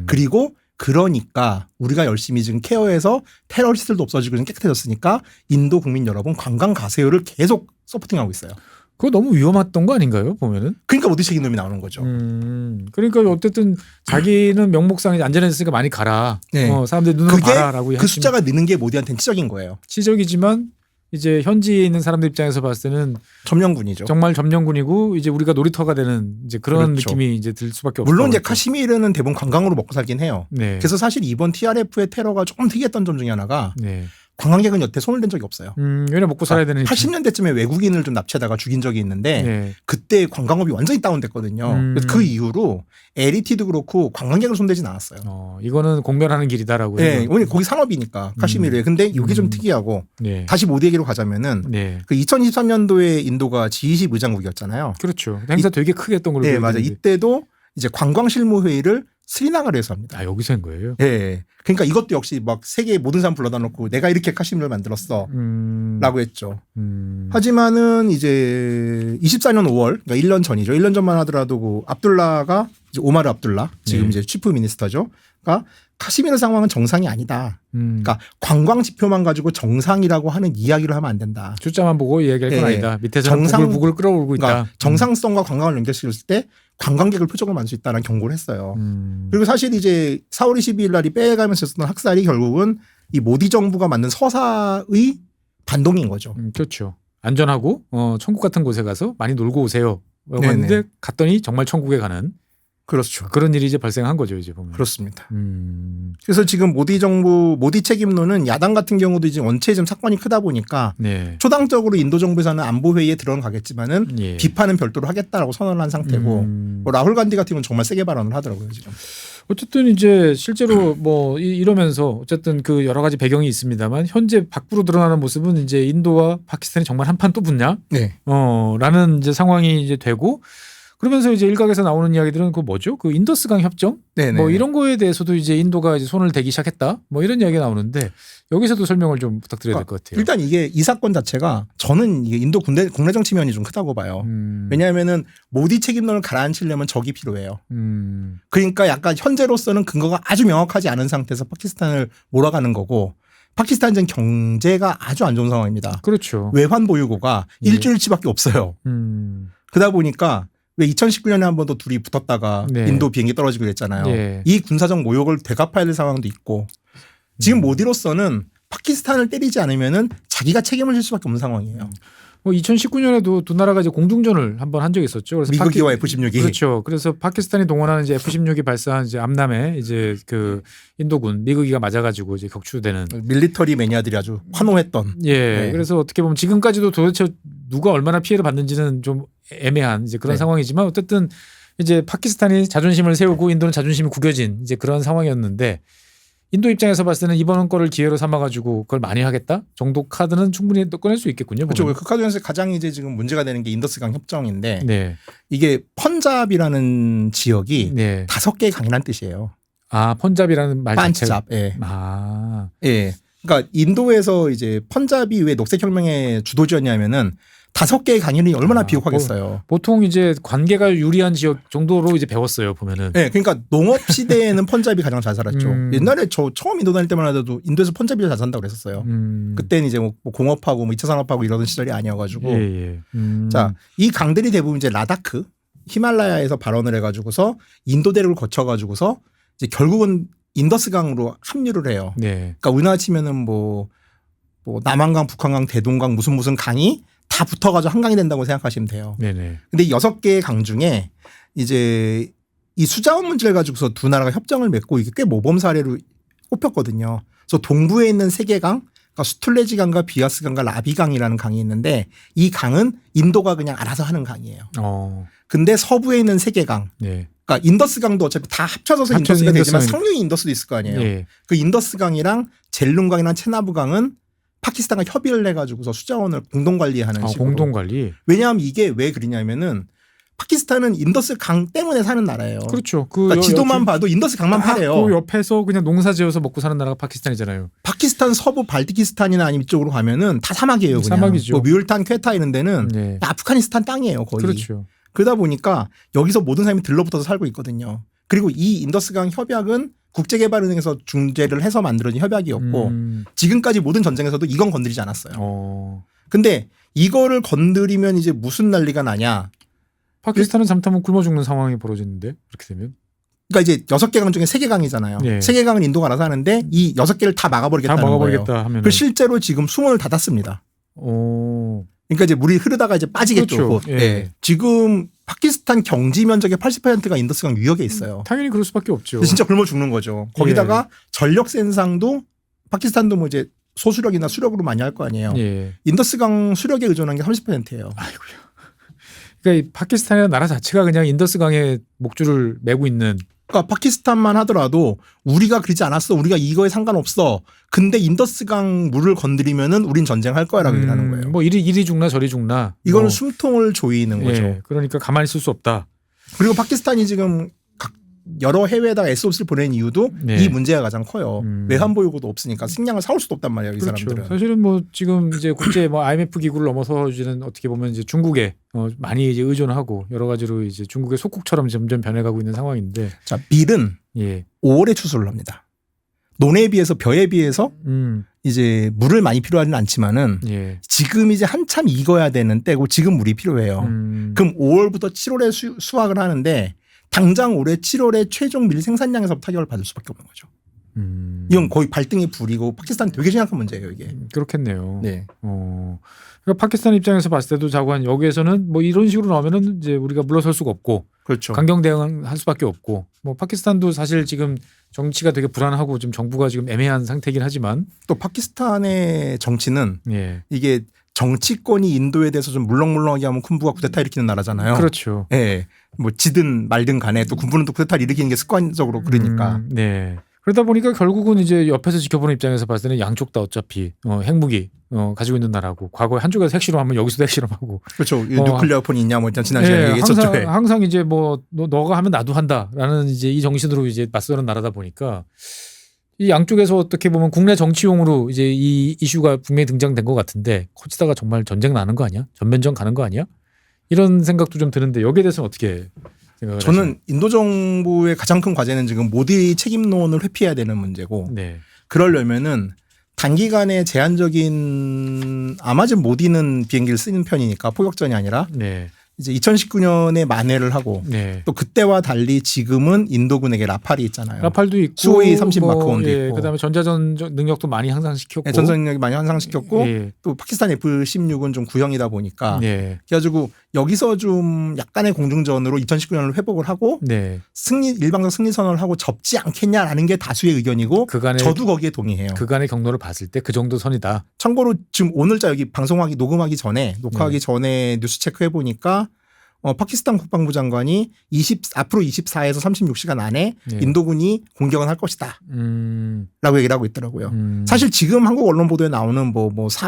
S2: 그리고 그러니까 우리가 열심히 지금 케어해서 테러리스트들도 없어지고 좀 깨끗해졌으니까 인도 국민 여러분 관광 가세요를 계속 서포팅하고 있어요.
S1: 그거 너무 위험했던 거 아닌가요? 보면은.
S2: 그러니까 모디 책임론이 나오는 거죠.
S1: 그러니까 어쨌든 자기는 명목상 안전했으니까 많이 가라.
S2: 네.
S1: 사람들 눈으로 봐라라고.
S2: 그 숫자가 느는 게 모디한테는 치적인 거예요.
S1: 치적이지만 이제 현지에 있는 사람들 입장에서 봤을 때는
S2: 점령군이죠.
S1: 정말 점령군이고 이제 우리가 놀이터가 되는 이제 그런
S2: 그렇죠.
S1: 느낌이 이제 들 수밖에 없어요.
S2: 물론 이제 카시미르는 대부분 관광으로 먹고 살긴 해요.
S1: 네.
S2: 그래서 사실 이번 TRF의 테러가 조금 특이했던 점 중에 하나가
S1: 네.
S2: 관광객은 여태 손을 댄 적이 없어요.
S1: 왜냐 먹고 살아야 되는.
S2: 80년대쯤에 외국인을 좀 납치하다가 죽인 적이 있는데
S1: 네.
S2: 그때 관광업이 완전히 다운됐거든요. 그래서 그 이후로 LET도 그렇고 관광객을 손대진 않았어요.
S1: 이거는 공멸하는 길이다라고.
S2: 네, 왜냐면 거기 상업이니까 카시미르에. 근데 이게 좀 특이하고
S1: 네.
S2: 다시 모디 얘기로 가자면은
S1: 네.
S2: 그 2023년도에 인도가 G20 의장국이었잖아요.
S1: 그렇죠. 행사 되게 크게 했던 걸로.
S2: 네, 맞아요. 이때도 이제 관광실무회의를 스리랑카에서 합니다.
S1: 아, 여기서 한 거예요?
S2: 네. 그러니까 이것도 역시 막 세계 모든 사람 불러다 놓고 내가 이렇게 카시미르를 만들었어. 라고 했죠. 하지만은 이제 24년 5월, 그러니까 1년 전이죠. 1년 전만 하더라도 그 압둘라가 이제 오마르 압둘라 지금 이제 치프 미니스터죠. 그러니까 카시미르 상황은 정상이 아니다. 그러니까 관광 지표만 가지고 정상이라고 하는 이야기를 하면 안 된다.
S1: 숫자만 보고 이야기할 건 아니다. 밑에서는 부글부글 끌어오르고 있다.
S2: 그러니까 정상성과 관광을 연결시켰을 때 관광객을 표적으로 만들 수 있다는 경고를 했어요. 그리고 사실 이제 4월 22일 날이 빼가면서 있었던 학살이 결국은 이 모디 정부가 만든 서사의 반동인 거죠.
S1: 그렇죠. 안전하고 천국 같은 곳에 가서 많이 놀고 오세요. 라고 했는데 갔더니 정말 천국에 가는.
S2: 그렇죠.
S1: 그런 일이 이제 발생한 거죠, 이제 보면.
S2: 그렇습니다. 그래서 지금 모디 정부, 모디 책임론은 야당 같은 경우도 이제 원체 좀 사건이 크다 보니까
S1: 네.
S2: 초당적으로 인도 정부에서는 안보 회의에 들어가겠지만은
S1: 예.
S2: 비판은 별도로 하겠다라고 선언을 한 상태고 뭐 라훌 간디 같은 경우는 정말 세게 발언을 하더라고요, 지금.
S1: 어쨌든 이제 실제로 뭐 이러면서 어쨌든 그 여러 가지 배경이 있습니다만 현재 밖으로 드러나는 모습은 이제 인도와 파키스탄이 정말 한판 또 붙냐?
S2: 네.
S1: 라는 이제 상황이 이제 되고 그러면서 이제 일각에서 나오는 이야기들은 그 뭐죠? 그 인더스강 협정?
S2: 네네.
S1: 뭐 이런 거에 대해서도 이제 인도가 이제 손을 대기 시작했다. 뭐 이런 이야기가 나오는데 여기서도 설명을 좀 부탁드려야 될 것 같아요.
S2: 일단 이게 이 사건 자체가 저는 이게 인도 국내 정치 면이 좀 크다고 봐요. 왜냐하면은 모디 책임론을 가라앉히려면 적이 필요해요. 그러니까 약간 현재로서는 근거가 아주 명확하지 않은 상태에서 파키스탄을 몰아가는 거고 파키스탄은 경제가 아주 안 좋은 상황입니다.
S1: 그렇죠.
S2: 외환 보유고가 일주일치밖에 없어요. 그러다 보니까 왜 2019년에 한 번 더 둘이 붙었다가
S1: 네.
S2: 인도 비행기 떨어지고 그랬잖아요.
S1: 네.
S2: 이 군사적 모욕을 되갚아야 될 상황도 있고 지금 모디로서는 파키스탄을 때리지 않으면은 자기가 책임을 질 수밖에 없는 상황이에요.
S1: 뭐 2019년에도 두 나라가 이제 공중전을 한번 한 적이 있었죠. 그래서
S2: 미국이와 F-16이.
S1: 그렇죠. 그래서 파키스탄이 동원하는 이제 F-16이 발사한 이제 암남에 이제 그 인도군 미국이가 맞아가지고 이제 격추되는
S2: 밀리터리 매니아들이 아주 환호했던.
S1: 예.
S2: 네.
S1: 그래서 어떻게 보면 지금까지도 도대체 누가 얼마나 피해를 받는지는 좀 애매한 이제 그런
S2: 네.
S1: 상황이지만 어쨌든 이제 파키스탄이 자존심을 세우고 인도는 자존심이 구겨진 이제 그런 상황이었는데 인도 입장에서 봤을 때는 이번 거를 기회로 삼아가지고 그걸 많이 하겠다 정도 카드는 충분히 또 꺼낼 수 있겠군요.
S2: 그렇죠.
S1: 보면.
S2: 그 카드 중에서 가장 이제 지금 문제가 되는 게 인더스강 협정인데
S1: 네.
S2: 이게 펀잡이라는 지역이
S1: 네.
S2: 5개의 강이라는 뜻이에요.
S1: 아 펀잡이라는 말 자체가.
S2: 펀잡. 예.
S1: 아.
S2: 예. 그러니까 인도에서 이제 펀잡이 왜 녹색혁명의 주도지였냐면은 5개의 강이 얼마나 비옥하겠어요.
S1: 보통 이제 관계가 유리한 지역 정도로 이제 배웠어요 보면은.
S2: 네, 그러니까 농업 시대에는 펀잡이 가장 잘 살았죠. 옛날에 저 처음 인도 다닐 때만 해도 인도에서 펀잡이 잘 산다고 그랬었어요. 그때는 이제 뭐 공업하고 뭐 2차 산업하고 이러던 시절이 아니어가지고.
S1: 예.
S2: 자, 이 강들이 대부분 이제 라다크, 히말라야에서 발원을 해가지고서 인도 대륙을 거쳐가지고서 이제 결국은 인더스강으로 합류를 해요.
S1: 네.
S2: 그러니까 우리나라 치면은 뭐 남한강, 북한강, 대동강 무슨 강이 다 붙어가지고 한강이 된다고 생각하시면 돼요.
S1: 네네.
S2: 근데 6개의 강 중에 이제 이 수자원 문제를 가지고서 두 나라가 협정을 맺고 이게 꽤 모범 사례로 꼽혔거든요. 그래서 동부에 있는 3개 강, 그러니까 수툴레지 강과 비아스 강과 라비 강이라는 강이 있는데 이 강은 인도가 그냥 알아서 하는 강이에요. 근데 서부에 있는 3개 강,
S1: 네.
S2: 그러니까 인더스 강도 어차피 다 합쳐져서 인더스가 되지만 상류인 인더스도 있을 거 아니에요.
S1: 네.
S2: 그 인더스 강이랑 젤룬 강이랑 체나브 강은 파키스탄과 협의를 해가지고서 수자원을 공동 관리하는 식으로.
S1: 공동 관리.
S2: 왜냐하면 이게 왜 그러냐면은 파키스탄은 인더스 강 때문에 사는 나라예요.
S1: 그렇죠.
S2: 그러니까 지도만 봐도 인더스 강만 파래요.
S1: 그 옆에서 그냥 농사지어서 먹고 사는 나라가 파키스탄이잖아요.
S2: 파키스탄 서부 발티키스탄이나 아니면 이쪽으로 가면은 다 사막이에요. 그냥.
S1: 사막이죠.
S2: 뭐 뮤르탄, 퀘타 이런 데는
S1: 네.
S2: 아프가니스탄 땅이에요. 거의.
S1: 그렇죠.
S2: 그러다 보니까 여기서 모든 사람이 들러붙어서 살고 있거든요. 그리고 이 인더스강 협약은 국제개발은행에서 중재를 해서 만들어진 협약이었고 지금까지 모든 전쟁에서도 이건 건드리지 않았어요. 근데 이거를 건드리면 이제 무슨 난리가 나냐.
S1: 파키스탄은 잘못하면 굶어 죽는 상황이 벌어지는데 그렇게 되면.
S2: 그러니까 이제 6개 강 중에 3개 강이잖아요.
S1: 네.
S2: 3개 강은 인도가 알아서 하는데 이 6개를 다 막아버리겠다는 거예요.
S1: 하면.
S2: 그 실제로 지금 수문을 닫았습니다. 그러니까 이제 물이 흐르다가 이제 빠지겠죠.
S1: 그렇죠. 예.
S2: 네. 지금 파키스탄 경지 면적의 80%가 인더스강 유역에 있어요.
S1: 당연히 그럴 수밖에 없죠.
S2: 진짜 굶어 죽는 거죠. 거기다가 전력 생산도 파키스탄도 뭐 이제 소수력이나 수력으로 많이 할 거 아니에요.
S1: 예.
S2: 인더스강 수력에 의존한 게 30%예요.
S1: 아이고야. 그러니까 이 파키스탄이라는 나라 자체가 그냥 인더스강에 목줄을 메고 있는.
S2: 그러니까 파키스탄만 하더라도 우리가 그러지 않았어. 우리가 이거에 상관없어. 근데 인더스강 물을 건드리면은 우린 전쟁할 거야라고 얘기하는 거예요.
S1: 뭐 이리 죽나 저리 죽나.
S2: 이거는
S1: 뭐.
S2: 숨통을 조이는 거죠.
S1: 예. 그러니까 가만히 있을 수 없다.
S2: 그리고 파키스탄이 지금 여러 해외에다가 SOS를 보낸 이유도
S1: 네.
S2: 이 문제가 가장 커요. 외환 보유고도 없으니까 식량을 사올 수도 없단 말이에요. 이
S1: 그렇죠.
S2: 사람들은.
S1: 사실은 뭐 지금 이제 국제 뭐 IMF 기구를 넘어서지는 어떻게 보면 이제 중국에 많이 이제 의존하고 여러 가지로 이제 중국의 속국처럼 점점 변해가고 있는 상황인데.
S2: 자, 밀은
S1: 예.
S2: 5월에 추수를 합니다. 논에 비해서 벼에 비해서 이제 물을 많이 필요하지는 않지만은
S1: 예.
S2: 지금 이제 한참 익어야 되는 때고 지금 물이 필요해요. 그럼 5월부터 7월에 수확을 하는데 당장 올해 7월에 최종 밀 생산량에서 타격을 받을 수밖에 없는 거죠. 이건 거의 발등에 불이고 파키스탄 되게 심각한 문제예요, 이게.
S1: 그렇겠네요.
S2: 네.
S1: 그러니까 파키스탄 입장에서 봤을 때도 자관 여기에서는 뭐 이런 식으로 나오면은 이제 우리가 물러설 수가 없고,
S2: 그렇죠.
S1: 강경 대응할 수밖에 없고, 뭐 파키스탄도 사실 지금 정치가 되게 불안하고 지금 정부가 지금 애매한 상태이긴 하지만
S2: 또 파키스탄의 정치는
S1: 예.
S2: 이게 정치권이 인도에 대해서 좀 물렁물렁하게 하면 군부가 쿠데타 일으키는 나라잖아요.
S1: 그렇죠.
S2: 예. 뭐 지든 말든 간에 또 군부는 또 쿠데타를 일으키는 게 습관적으로 그러니까.
S1: 네. 그러다 보니까 결국은 이제 옆에서 지켜보는 입장에서 봤을 때는 양쪽 다 어차피 핵무기 가지고 있는 나라고 과거에 한쪽에서 핵실험하면 여기서도 핵실험하고
S2: 그렇죠. 뉴클리어 폰이 있냐 뭐 일단 지난 시간에 얘기했었죠.
S1: 항상 이제 뭐 너가 하면 나도 한다라는 이제 이 정신으로 이제 맞서는 나라다 보니까 이 양쪽에서 어떻게 보면 국내 정치용으로 이제 이 이슈가 분명히 등장된 것 같은데 커지다가 정말 전쟁 나는 거 아니야? 전면전 가는 거 아니야? 이런 생각도 좀 드는데 여기에 대해서는 어떻게 생각을 하시나요?
S2: 저는 인도 정부의 가장 큰 과제는 지금 모디 책임론을 회피해야 되는 문제고
S1: 네.
S2: 그러려면은 단기간에 제한적인 아마 지금 모디는 비행기를 쓰는 편이니까 포격전이 아니라
S1: 네.
S2: 이제 2019년에 만회를 하고
S1: 네.
S2: 또 그때와 달리 지금은 인도군에게 라팔이 있잖아요.
S1: 라팔도 있고
S2: 수호이 30 마크원도
S1: 예,
S2: 있고.
S1: 그다음에 전자전 능력도 많이 향상시켰고
S2: 네, 전선력이 많이 향상시켰고
S1: 예.
S2: 또 파키스탄 F-16은 좀 구형이다 보니까
S1: 네.
S2: 그래가지고 여기서 좀 약간의 공중전으로 2019년을 회복을 하고
S1: 네.
S2: 일방적 승리 선언을 하고 접지 않겠냐라는 게 다수의 의견이고
S1: 그간의
S2: 저도 거기에 동의해요.
S1: 그간의 경로를 봤을 때 그 정도 선이다.
S2: 참고로 지금 오늘자 여기 녹음하기 전에 뉴스 체크해 보니까 파키스탄 국방부 장관이 앞으로 24에서 36시간 안에
S1: 네.
S2: 인도군이 공격을 할 것이다. 라고 얘기를 하고 있더라고요. 사실 지금 한국 언론 보도에 나오는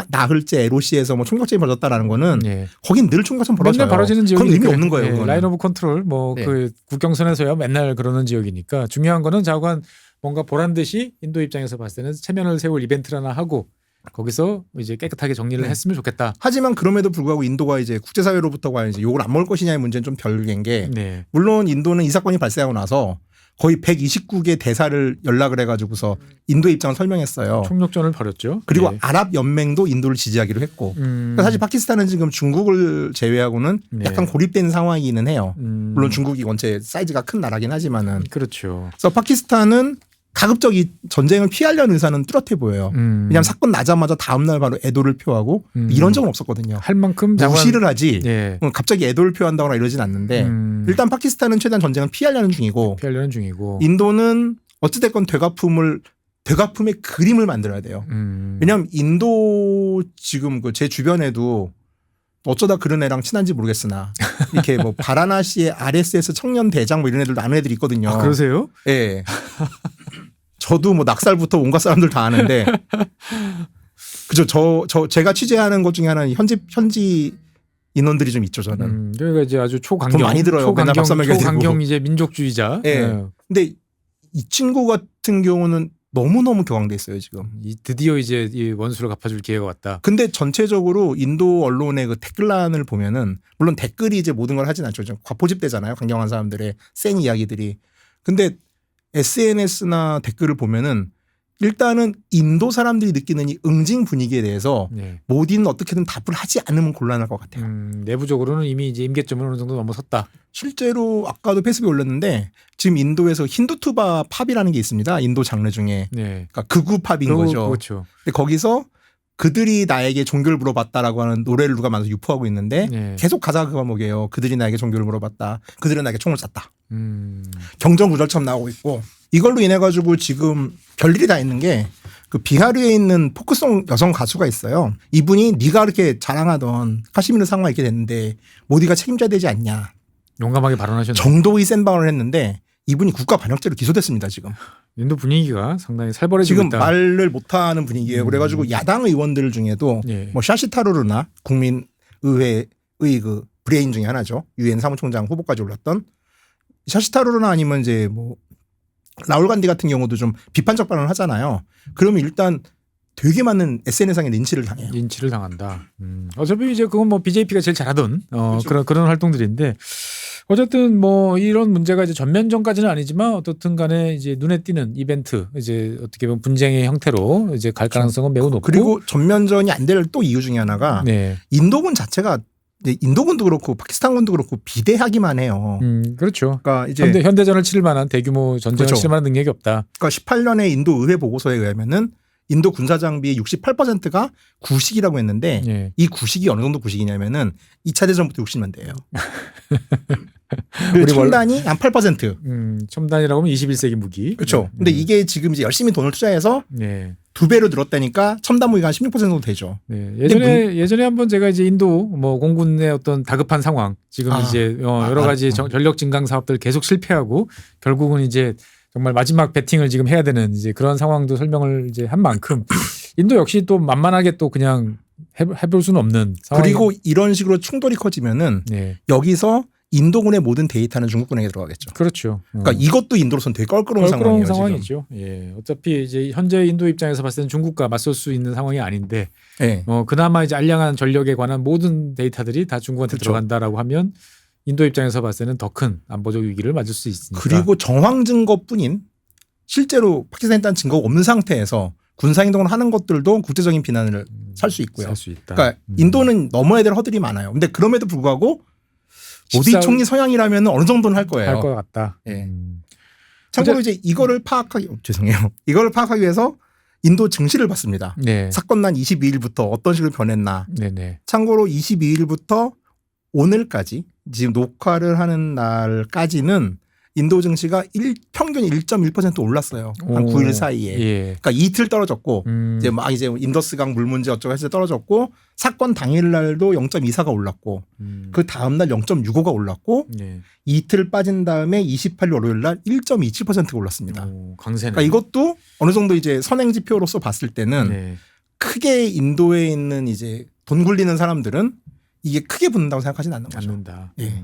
S2: 나흘째 LOC에서 총격전이 벌어졌다라는 거는
S1: 네.
S2: 거긴 늘 총격전 벌어져요.
S1: 맨날 벌어지는
S2: 그건
S1: 지역이니까.
S2: 의미 없는 거예요.
S1: 네.
S2: 그거는.
S1: 라인 오브 컨트롤
S2: 네.
S1: 그 국경선에서야 맨날 그러는 지역이니까 중요한 거는 자관 뭔가 보란 듯이 인도 입장에서 봤을 때는 체면을 세울 이벤트를 하나 하고 거기서 이제 깨끗하게 정리를
S2: 네.
S1: 했으면 좋겠다.
S2: 하지만 그럼에도 불구하고 인도가 이제 국제사회로부터 과연 이제 욕을 안 먹을 것이냐의 문제는 좀 별개인 게
S1: 네.
S2: 물론 인도는 이 사건이 발생하고 나서 거의 129개 대사를 연락을 해가지고서 인도의 입장을 설명했어요.
S1: 총력전을 벌였죠.
S2: 그리고
S1: 네.
S2: 아랍 연맹도 인도를 지지하기로 했고 그러니까 사실 파키스탄은 지금 중국을 제외하고는
S1: 네.
S2: 약간 고립된 상황이기는 해요. 물론 중국이 원체 사이즈가 큰 나라긴 하지만은
S1: 그렇죠.
S2: 그래서 파키스탄은 가급적 이 전쟁을 피하려는 의사는 뚜렷해 보여요. 왜냐하면 사건 나자마자 다음날 바로 애도를 표하고 이런 적은 없었거든요.
S1: 할 만큼
S2: 무시를 하지
S1: 네.
S2: 갑자기 애도를 표한다거나 이러진 않는데 일단 파키스탄은 최대한 전쟁을 피하려는 중이고
S1: 피하려는 중이고
S2: 인도는 어찌됐건 되갚음의 그림을 만들어야 돼요. 왜냐하면 인도 지금 제 주변에도 어쩌다 그런 애랑 친한지 모르겠으나 이렇게 뭐 바라나시의 RSS 청년 대장 뭐 이런 애들도 아는 애들이 있거든요.
S1: 아, 그러세요?
S2: 예. 저도 뭐 낙살부터 온갖 사람들 다 아는데 그죠. 제가 취재하는 것 중에 하나는 현지 인원들이 좀 있죠. 저는.
S1: 그러니까 이제 아주 초강경
S2: 돈 많이 들어요. 맨날 박사 먹여야 되고.
S1: 초강경 이제 민족주의자.
S2: 예.
S1: 네.
S2: 근데 이 친구 같은 경우는 너무너무 격앙돼 있어요, 지금.
S1: 드디어 이제 이 원수를 갚아줄 기회가 왔다.
S2: 근데 전체적으로 인도 언론의 그 댓글란을 보면은 물론 댓글이 이제 모든 걸 하진 않죠. 좀 과포집되잖아요. 강경한 사람들의 센 이야기들이. 근데 SNS나 댓글을 보면은 일단은 인도 사람들이 느끼는 이 응징 분위기에 대해서
S1: 네.
S2: 모디는 어떻게든 답을 하지 않으면 곤란할 것 같아요.
S1: 내부적으로는 이미 이제 임계점을 어느 정도 넘어섰다.
S2: 실제로 아까도 페이스북에 올렸는데 지금 인도에서 힌두투바 팝이라는 게 있습니다. 인도 장르 중에.
S1: 네.
S2: 그러니까 극우 팝인 거죠.
S1: 그렇죠.
S2: 근데 거기서 그들이 나에게 종교를 물어봤다라고 하는 노래를 누가 만들어서 유포하고 있는데
S1: 네.
S2: 계속 가사가 그 과목이에요. 그들이 나에게 종교를 물어봤다. 그들은 나에게 총을 쐈다. 경전구절처럼 나오고 있고 이걸로 인해 가지고 지금 별일이 다 있는 게 그 비하르에 있는 포크송 여성 가수가 있어요. 이분이 네가 그렇게 자랑하던 카시미르 상황이 이렇게 됐는데 모디가 책임져야 되지 않냐.
S1: 용감하게 발언하셨네요.
S2: 정도의 센 발언을 했는데 이분이 국가 반역죄로 기소됐습니다. 지금.
S1: 인도 분위기가 상당히 살벌해지고
S2: 지금
S1: 있다.
S2: 말을 못하는 분위기예요. 그래가지고 야당 의원들 중에도
S1: 네.
S2: 뭐 샤시타루르나 국민의회의 그 브레인 중에 하나죠. 유엔 사무총장 후보까지 올랐던 샤시타루르나 아니면 이제 뭐 라울 간디 같은 경우도 좀 비판적 발언을 하잖아요. 그러면 일단 되게 많은 SNS상의 린치를 당해요.
S1: 린치를 당한다. 어차피 이제 그건 뭐 BJP가 제일 잘하던
S2: 그렇죠.
S1: 그런 활동들인데 어쨌든 뭐 이런 문제가 이제 전면전까지는 아니지만 어떻든 간에 이제 눈에 띄는 이벤트 이제 어떻게 보면 분쟁의 형태로 이제 갈 가능성은 매우 높고
S2: 그리고 전면전이 안 될 또 이유 중에 하나가
S1: 네.
S2: 인도군 자체가 인도군도 그렇고 파키스탄군도 그렇고 비대하기만 해요.
S1: 그렇죠.
S2: 그러니까 이제
S1: 현대전을 치를 만한 대규모 전쟁을
S2: 그렇죠.
S1: 치를 만한 능력이 없다.
S2: 그러니까 18년에 인도 의회 보고서에 의하면은 인도 군사 장비의 68%가 구식이라고 했는데
S1: 네.
S2: 이 구식이 어느 정도 구식이냐면은 2차 대전부터 60년대예요.
S1: 우리
S2: 첨단이 한 8%.
S1: 첨단이라고 하면 21세기 무기.
S2: 그렇죠. 근데 이게 지금 이제 열심히 돈을 투자해서
S1: 네.
S2: 2배로 늘었다니까 첨단 무기가 한 16% 정도 되죠.
S1: 네. 예전에 한번 제가 이제 인도 뭐 공군의 어떤 다급한 상황 지금 이제 여러 가지 전력 증강 사업들 계속 실패하고 결국은 이제 정말 마지막 배팅을 지금 해야 되는 이제 그런 상황도 설명을 이제 한 만큼 인도 역시 또 만만하게 또 그냥 해볼 수는 없는 상황이.
S2: 그리고 이런 식으로 충돌이 커지면은
S1: 네.
S2: 여기서 인도군의 모든 데이터는 중국군에게 들어가겠죠.
S1: 그렇죠.
S2: 그러니까 이것도 인도로서는 되게 껄끄러운 상황이에요.
S1: 상황이죠. 예. 어차피 이제 현재 인도 입장에서 봤을 때는 중국과 맞설 수 있는 상황이 아닌데,
S2: 네.
S1: 그나마 이제 알량한 전력에 관한 모든 데이터들이 다 중국한테
S2: 그렇죠.
S1: 들어간다라고 하면 인도 입장에서 봤을 때는 더 큰 안보적 위기를 맞을 수 있으니까.
S2: 그리고 정황 증거뿐인 실제로 파키스탄에 따른 증거가 없는 상태에서 군사 행동을 하는 것들도 국제적인 비난을 살 수 있고요.
S1: 살 수 있다.
S2: 그러니까 인도는 넘어야 될 허들이 많아요. 근데 그럼에도 불구하고 모디 총리 성향이라면 어느 정도는 할 거예요.
S1: 할 것 같다.
S2: 예. 참고로 이제 이거를 이거를 파악하기 위해서 인도 증시를 봤습니다.
S1: 네.
S2: 사건 난 22일부터 어떤 식으로 변했나.
S1: 네네.
S2: 참고로 22일부터 오늘까지 지금 녹화를 하는 날까지는 인도 증시가 평균 1.1% 올랐어요. 한 9일 사이에.
S1: 예.
S2: 그러니까 이틀 떨어졌고 이제 인더스강 물 문제 어쩌고 해서 떨어졌고 사건 당일 날도 0.24가 올랐고 그 다음 날 0.65가 올랐고
S1: 네.
S2: 이틀 빠진 다음에 28일 월요일 날 1.27%가 올랐습니다.
S1: 강세네.
S2: 그러니까 이것도 어느 정도 이제 선행 지표로서 봤을 때는
S1: 네.
S2: 크게 인도에 있는 이제 돈 굴리는 사람들은 이게 크게 붙는다고 생각하지는 않는 거죠.
S1: 않는다.
S2: 예.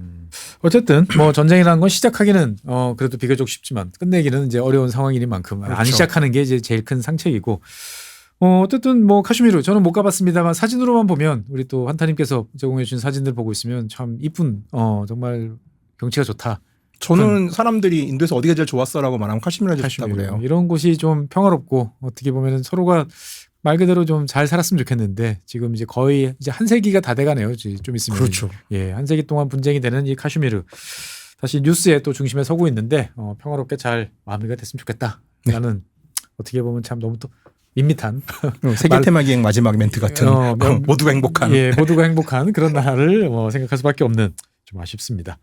S1: 어쨌든 뭐 전쟁이라는 건 시작하기는 그래도 비교적 쉽지만 끝내기는 이제 어려운 상황인 만큼 안
S2: 그렇죠.
S1: 시작하는 게 이제 제일 큰 상책이고 어쨌든 뭐 카슈미르 저는 못 가봤습니다만 사진으로만 보면 우리 또 환타님께서 제공해 주신 사진들 보고 있으면 참 이쁜 정말 경치가 좋다.
S2: 저는 사람들이 인도에서 어디가 제일 좋았어라고 말하면 카슈미르가 제일 좋다고 그래요.
S1: 이런 곳이 좀 평화롭고 어떻게 보면 서로가 말 그대로 좀 잘 살았으면 좋겠는데 지금 이제 거의 이제 한 세기가 다 돼가네요. 좀 있으면.
S2: 그렇죠.
S1: 예, 한 세기 동안 분쟁이 되는 이 카슈미르 다시 뉴스의 또 중심에 서고 있는데 평화롭게 잘 마무리가 됐으면 좋겠다. 나는 어떻게 보면 참 너무 또 밋밋한
S2: 세계 테마 기획 마지막 멘트 같은 모두가 행복한.
S1: 예, 모두가 행복한 그런 날을 생각할 수밖에 없는 좀 아쉽습니다.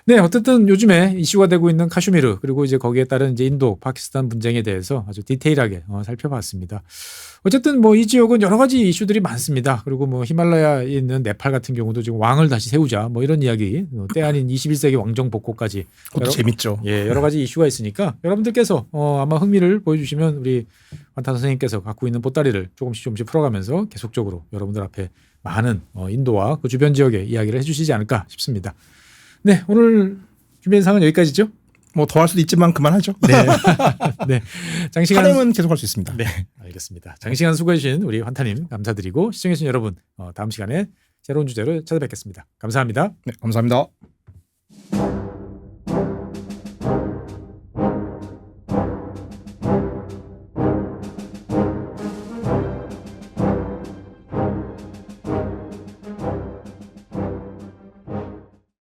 S1: 네, 어쨌든 요즘에 이슈가 되고 있는 카슈미르 그리고 이제 거기에 따른 이제 인도, 파키스탄 분쟁에 대해서 아주 디테일하게 살펴봤습니다. 어쨌든 뭐 이 지역은 여러 가지 이슈들이 많습니다. 그리고 뭐 히말라야에 있는 네팔 같은 경우도 지금 왕을 다시 세우자 뭐 이런 이야기, 때 아닌 21세기 왕정 복고까지
S2: 그것도 재밌죠.
S1: 예, 여러 가지 이슈가 있으니까 여러분들께서 아마 흥미를 보여주시면 우리 환타 선생님께서 갖고 있는 보따리를 조금씩 풀어가면서 계속적으로 여러분들 앞에 많은 인도와 그 주변 지역의 이야기를 해주시지 않을까 싶습니다. 네, 오늘 준비한 사항은 여기까지죠?
S2: 뭐 더 할 수도 있지만 그만하죠.
S1: 네. 네. 장시간
S2: 촬영은 계속 할 수 있습니다.
S1: 네, 알겠습니다. 장시간 수고해 주신 우리 환타님 감사드리고 시청해 주신 여러분 다음 시간에 새로운 주제로 찾아뵙겠습니다. 감사합니다.
S2: 네, 감사합니다.